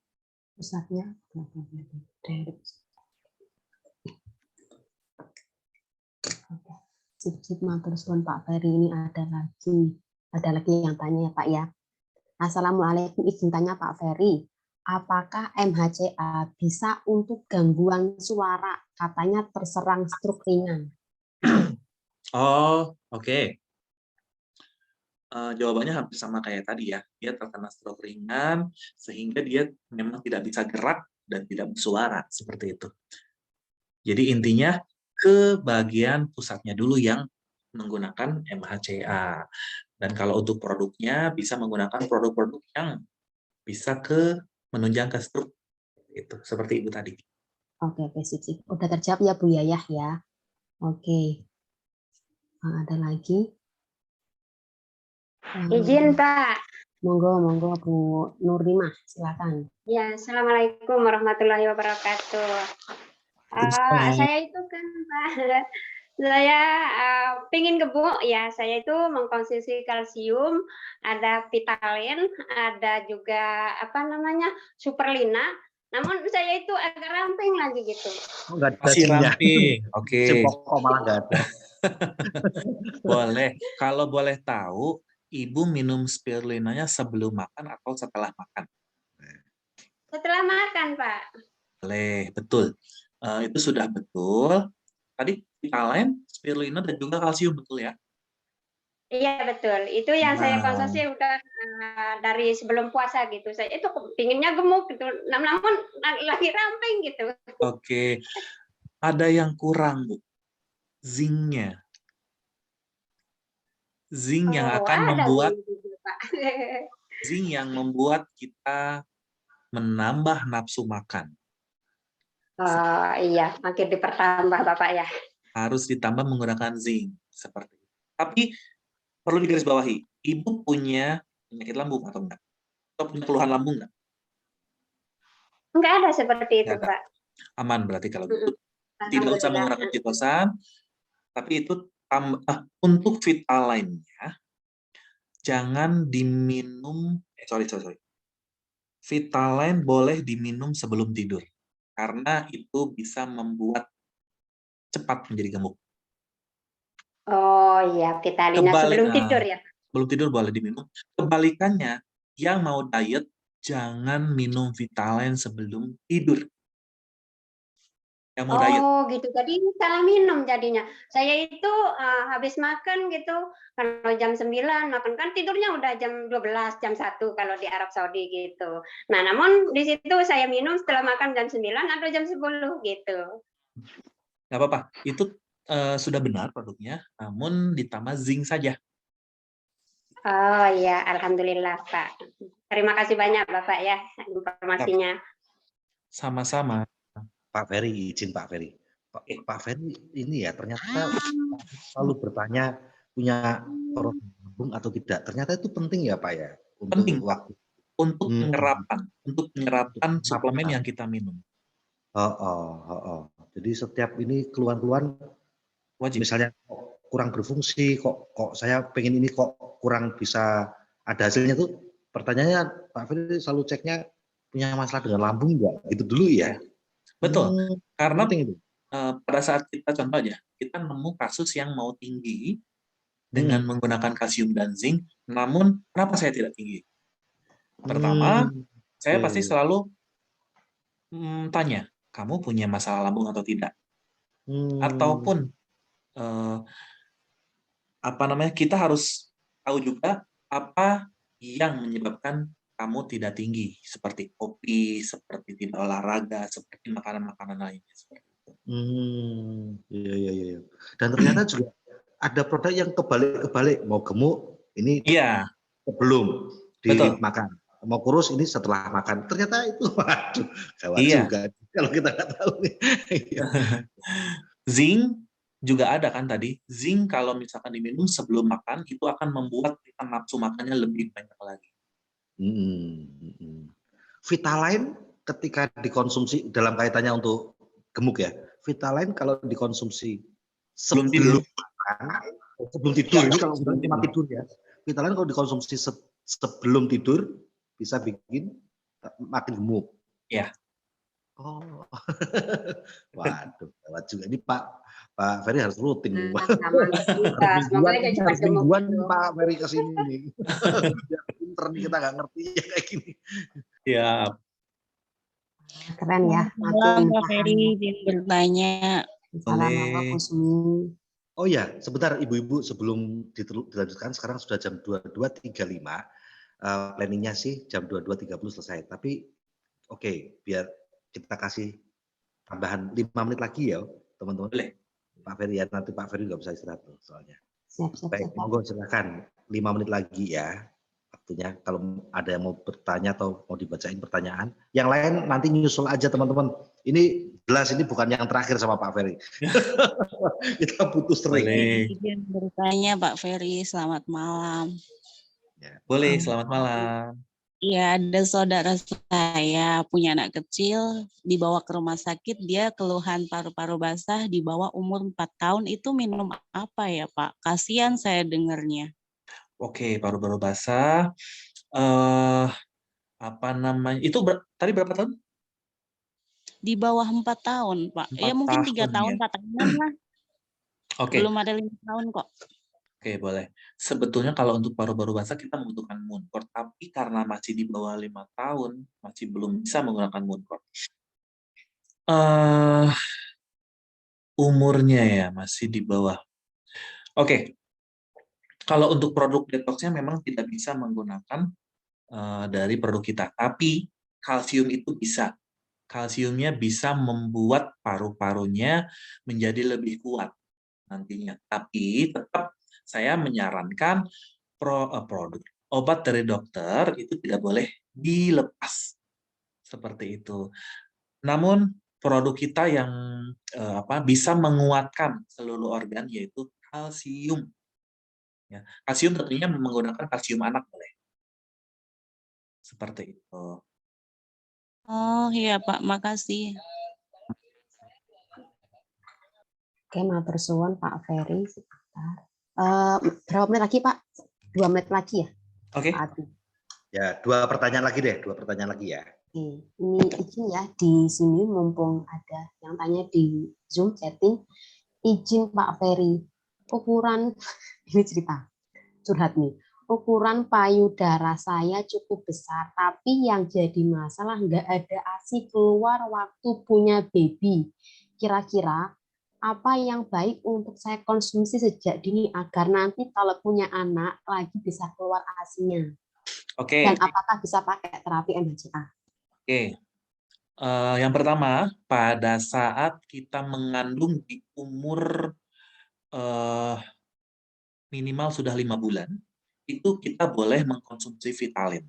Sip, matur suwun Pak Ferry. Ini ada lagi yang tanya ya Pak ya. Assalamualaikum, izin tanya Pak Ferry. Apakah MHCA bisa untuk gangguan suara? Katanya terserang stroke ringan. Oh, oke. Jawabannya hampir sama kayak tadi ya. Dia terkena stroke ringan, sehingga dia memang tidak bisa gerak dan tidak bersuara, seperti itu. Jadi intinya ke bagian pusatnya dulu yang menggunakan MHCA. Dan kalau untuk produknya bisa menggunakan produk-produk yang bisa menunjang ke stroke. Itu seperti itu tadi. Oke, sip. Udah terjawab ya Bu Yayah ya. Oke. Ada lagi? Izin Pak. Monggo Bu Nurlimah, silakan. Ya, Assalamualaikum warahmatullahi wabarakatuh. Saya itu kan Pak, saya pingin gemuk ya. Saya itu mengkonsumsi kalsium, ada Vitamin, ada juga Superlina. Namun saya itu agak ramping lagi gitu. Enggak ada masih ramping. Oke. Pokok malah enggak ada. Boleh. Kalau boleh tahu, Ibu minum spirulinanya sebelum makan atau setelah makan? Setelah makan, Pak. Boleh, betul. Itu sudah betul. Tadi Vitamin, spirulina, dan juga kalsium, betul ya? Iya, betul. Itu yang saya konsumsi udah dari sebelum puasa gitu. Saya itu pinginnya gemuk gitu, namun lagi ramping gitu. Oke. Ada yang kurang, Bu. Zinknya. Zinc yang akan membuat zinc yang membuat kita menambah nafsu makan. Oh iya, makin dipertambah Bapak ya. Harus ditambah menggunakan zinc seperti itu. Tapi perlu digarisbawahi, Ibu punya penyakit lambung atau enggak? Atau punya keluhan lambung enggak? Enggak ada seperti itu, Pak. Aman berarti kalau gitu. Tidak usah menggunakan ketosan, tapi itu untuk Vitaline-nya jangan diminum, sorry. Vitaline boleh diminum sebelum tidur, karena itu bisa membuat cepat menjadi gemuk. Oh iya, Vitaline sebelum tidur ya? Sebelum tidur boleh diminum. Kebalikannya, yang mau diet, jangan minum Vitaline sebelum tidur. Yang mau diet. Gitu. Jadi salah minum jadinya. Saya itu habis makan gitu, kalau jam 9 makan kan tidurnya udah jam 12, jam 1 kalau di Arab Saudi gitu. Nah, namun di situ saya minum setelah makan jam 9 atau jam 10 gitu. Nggak apa-apa. Itu sudah benar produknya, namun ditambah zinc saja. Oh iya, alhamdulillah Pak. Terima kasih banyak Bapak ya informasinya. Sama-sama. Pak Ferry, izin Pak Ferry. Pak Ferry ini ya ternyata selalu bertanya punya korosi lambung atau tidak. Ternyata itu penting ya Pak ya. Penting waktu untuk menyerapkan suplemen yang kita minum. Jadi setiap ini keluhan-keluhan wajib. Misalnya kurang berfungsi, kok saya pengen ini kok kurang bisa ada hasilnya tuh. Pertanyaannya Pak Ferry selalu ceknya punya masalah dengan lambung nggak? Gitu dulu ya. Betul, karena pada saat kita contoh aja, kita nemu kasus yang mau tinggi, dengan menggunakan kalsium dan zinc, namun kenapa saya tidak tinggi? Pertama, saya pasti selalu tanya, kamu punya masalah lambung atau tidak? Ataupun kita harus tahu juga apa yang menyebabkan kamu tidak tinggi, seperti kopi, seperti tidak olahraga, seperti makanan-makanan lainnya. Iya. Dan ternyata juga ada produk yang kebalik-kebalik, mau gemuk ini sebelum dimakan, mau kurus ini setelah makan. Ternyata itu, waduh, gawat juga kalau kita nggak tahu nih. Zinc juga ada kan tadi. Zinc kalau misalkan diminum sebelum makan itu akan membuat kita nafsu makannya lebih banyak lagi. Vitaline ketika dikonsumsi dalam kaitannya untuk gemuk ya. Vitaline kalau dikonsumsi sebelum tidur ini kalau udah cuma tidur ya. Vitaline kalau dikonsumsi sebelum tidur bisa bikin makin gemuk. Ya. Oh, waduh, gawat juga ini Pak Ferry harus rutin. Harus mingguan Pak Ferry kesini nih. Biar pinter nih, kita nggak ngerti ya kayak gini. Ya. Keren ya. Pak Ferry bertanya. Oh ya, sebentar Ibu-ibu sebelum dilanjutkan, sekarang sudah jam 22.35. Planningnya sih jam 22.30 selesai. Tapi oke, biar kita kasih tambahan 5 menit lagi ya, teman-teman. Boleh. Pak Ferry ya, nanti Pak Ferry nggak bisa istirahat loh soalnya. Siap. Baik, monggo silakan 5 menit lagi ya waktunya. Kalau ada yang mau bertanya atau mau dibacain pertanyaan, yang lain nanti nyusul aja teman-teman. Ini jelas ini bukan yang terakhir sama Pak Ferry. Kita butuh sering. Izin bertanya Pak Ferry, selamat malam. Ya. Boleh, selamat malam. Iya, ada saudara saya punya anak kecil, dibawa ke rumah sakit, dia keluhan paru-paru basah, di bawah umur 4 tahun, itu minum apa ya Pak? Kasihan saya dengarnya. Oke, paru-paru basah, apa namanya, itu tadi berapa tahun? Di bawah 4 tahun Pak, ya mungkin 3 tahun, 4 tahunan lah. Oke. Belum ada 5 tahun kok. Oke, boleh. Sebetulnya kalau untuk paru-paru basah kita membutuhkan Mooncord, tapi karena masih di bawah 5 tahun, masih belum bisa menggunakan Mooncord. Umurnya ya masih di bawah. Oke. Kalau untuk produk detoxnya memang tidak bisa menggunakan dari produk kita, tapi kalsium itu bisa. Kalsiumnya bisa membuat paru-parunya menjadi lebih kuat nantinya. Tapi tetap saya menyarankan produk obat dari dokter itu tidak boleh dilepas seperti itu. Namun produk kita yang bisa menguatkan seluruh organ yaitu kalsium. Ya, kalsium tentunya menggunakan kalsium anak boleh. Seperti itu. Oh iya Pak, makasih. Oke, matur suwun Pak Ferry sebentar. Berapa menit lagi Pak? 2 menit lagi ya? Oke. Ya, 2 pertanyaan lagi deh, 2 pertanyaan lagi ya. Oke, ini izin ya di sini mumpung ada yang tanya di Zoom chatting, izin Pak Ferry, ukuran ini cerita curhat nih. Ukuran payudara saya cukup besar, tapi yang jadi masalah nggak ada ASI keluar waktu punya baby. Kira-kira apa yang baik untuk saya konsumsi sejak dini agar nanti kalau punya anak lagi bisa keluar ASI-nya? Oke. Dan apakah bisa pakai terapi MHCA? Oke. Yang pertama, pada saat kita mengandung di umur minimal sudah 5 bulan, itu kita boleh mengkonsumsi Vitaline.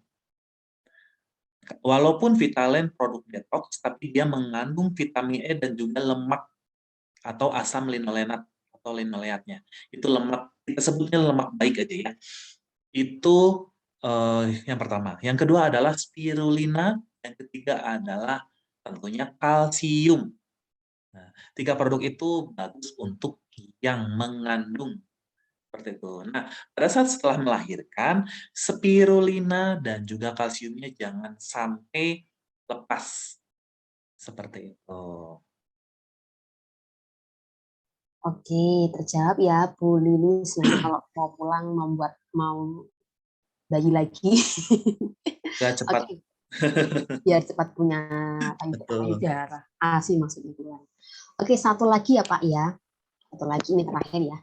Walaupun Vitaline produk detox, tapi dia mengandung vitamin E dan juga lemak atau asam linolenat atau linoleatnya. Itu lemak, kita sebutnya lemak baik aja ya. Itu yang pertama. Yang kedua adalah spirulina, yang ketiga adalah tentunya kalsium. Nah, 3 produk itu bagus untuk yang mengandung seperti itu. Nah, pada saat setelah melahirkan, spirulina dan juga kalsiumnya jangan sampai lepas seperti itu. Oke, terjawab ya Bu Lilis. Nanti kalau mau pulang mau bayi lagi. Ya, cepat. Oke. Biar cepat punya payudara. ASI maksudnya itu. Oke, satu lagi ya Pak ya. Satu lagi ini terakhir ya.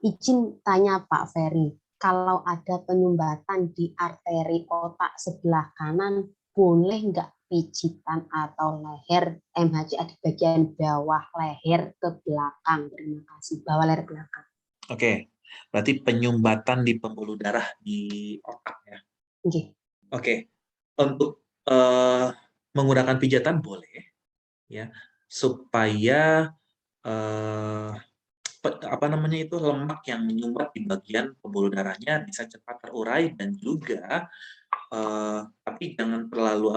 Izin tanya Pak Ferry, kalau ada penyumbatan di arteri otak sebelah kanan, boleh nggak pijitan atau leher MHCA di bagian bawah leher ke belakang? Terima kasih. Bawah leher belakang. Oke, berarti penyumbatan di pembuluh darah di otak ya. Oke, untuk menggunakan pijatan boleh ya, supaya lemak yang menyumbat di bagian pembuluh darahnya bisa cepat terurai, dan juga tapi jangan terlalu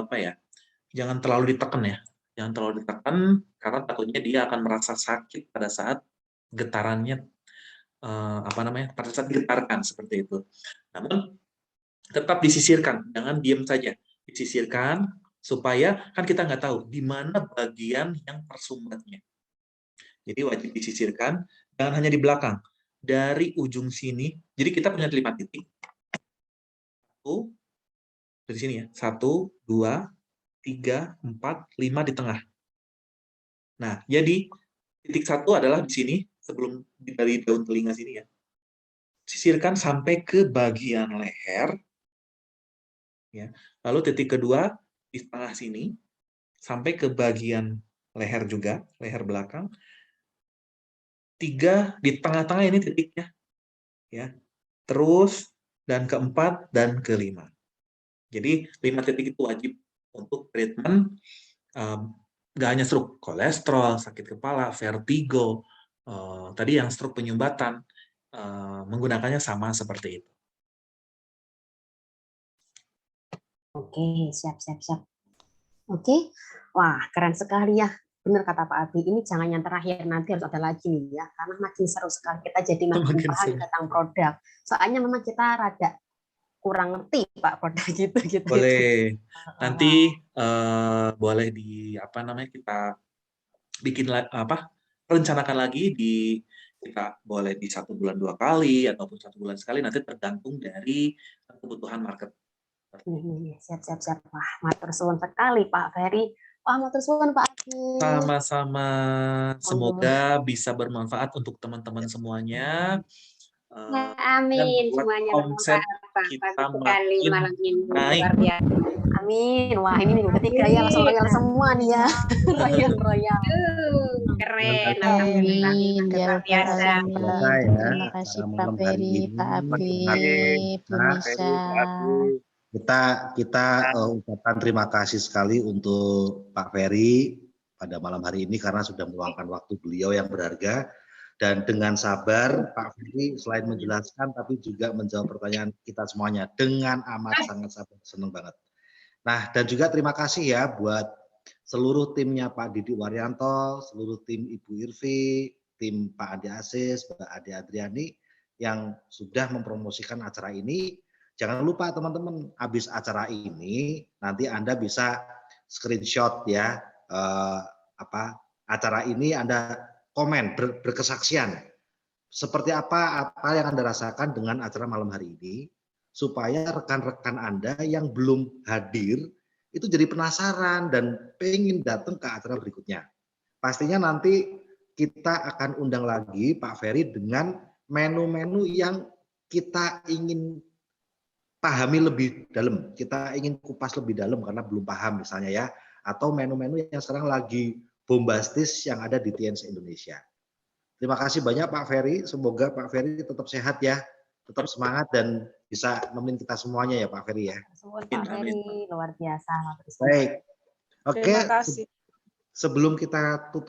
ditekan ya. Jangan terlalu ditekan karena takutnya dia akan merasa sakit pada saat getarannya pada saat digetarkan seperti itu. Namun tetap disisirkan, jangan diam saja. Disisirkan supaya kan kita nggak tahu di mana bagian yang tersumbatnya. Jadi wajib disisirkan, jangan hanya di belakang. Dari ujung sini, jadi kita punya 5 titik. Dari sini ya, 1, 2, 3, 4, 5 di tengah. Nah, jadi titik 1 adalah di sini, sebelum dari daun telinga sini ya. Sisirkan sampai ke bagian leher. Ya. Lalu titik kedua di tengah sini, sampai ke bagian leher juga, leher belakang. 3 di tengah-tengah ini titiknya. Ya. Terus, dan keempat, dan kelima. Jadi 5 titik itu wajib untuk treatment, nggak hanya stroke, kolesterol, sakit kepala, vertigo, tadi yang stroke penyumbatan, menggunakannya sama seperti itu. Oke, siap. Oke, wah keren sekali ya. Benar kata Pak Abi, ini jangan yang terakhir, nanti harus ada lagi nih ya, karena makin seru sekali kita jadi makin paham tentang produk. Soalnya memang kita rada kurang ngerti Pak produk gitu. Boleh. Nanti boleh kita bikin rencanakan lagi kita boleh di 1 bulan 2 kali ataupun 1 bulan sekali, nanti tergantung dari kebutuhan market. Siap. Wah, matur suwun sekali Pak Ferry. Wah, matur suwun Pak Abi. Sama-sama. Semoga bisa bermanfaat untuk teman-teman semuanya. Amin, semuanya omset kita makin malam ini naik. luar biasa. Amin. Wah, ini minggu ketiga ya, langsung royal semua nih ya. Royal. Keren. Amin. Luar biasa. Terima kasih Pak Ferry, Pak Abi, Bu Nisa. Kita ucapkan terima kasih sekali untuk Pak Ferry pada malam hari ini karena sudah meluangkan waktu beliau yang berharga, dan dengan sabar Pak Ferry selain menjelaskan tapi juga menjawab pertanyaan kita semuanya dengan amat sangat sabar, senang banget. Nah, dan juga terima kasih ya buat seluruh timnya Pak Didi Waryanto, seluruh tim Ibu Irvi, tim Pak Ade Aziz, Mbak Ade Adriani yang sudah mempromosikan acara ini. Jangan lupa teman-teman, habis acara ini nanti Anda bisa screenshot ya acara ini, Anda komen berkesaksian seperti apa yang Anda rasakan dengan acara malam hari ini, supaya rekan-rekan Anda yang belum hadir itu jadi penasaran dan pengen datang ke acara berikutnya. Pastinya nanti kita akan undang lagi Pak Ferry dengan menu-menu yang kita ingin pahami lebih dalam, kita ingin kupas lebih dalam karena belum paham misalnya ya, atau menu-menu yang sekarang lagi bombastis yang ada di TNC Indonesia. Terima kasih banyak Pak Ferry, semoga Pak Ferry tetap sehat ya, tetap semangat dan bisa nemenin kita semuanya ya Pak Ferry ya. Pak Ferry luar biasa. Baik, oke. Sebelum kita tutup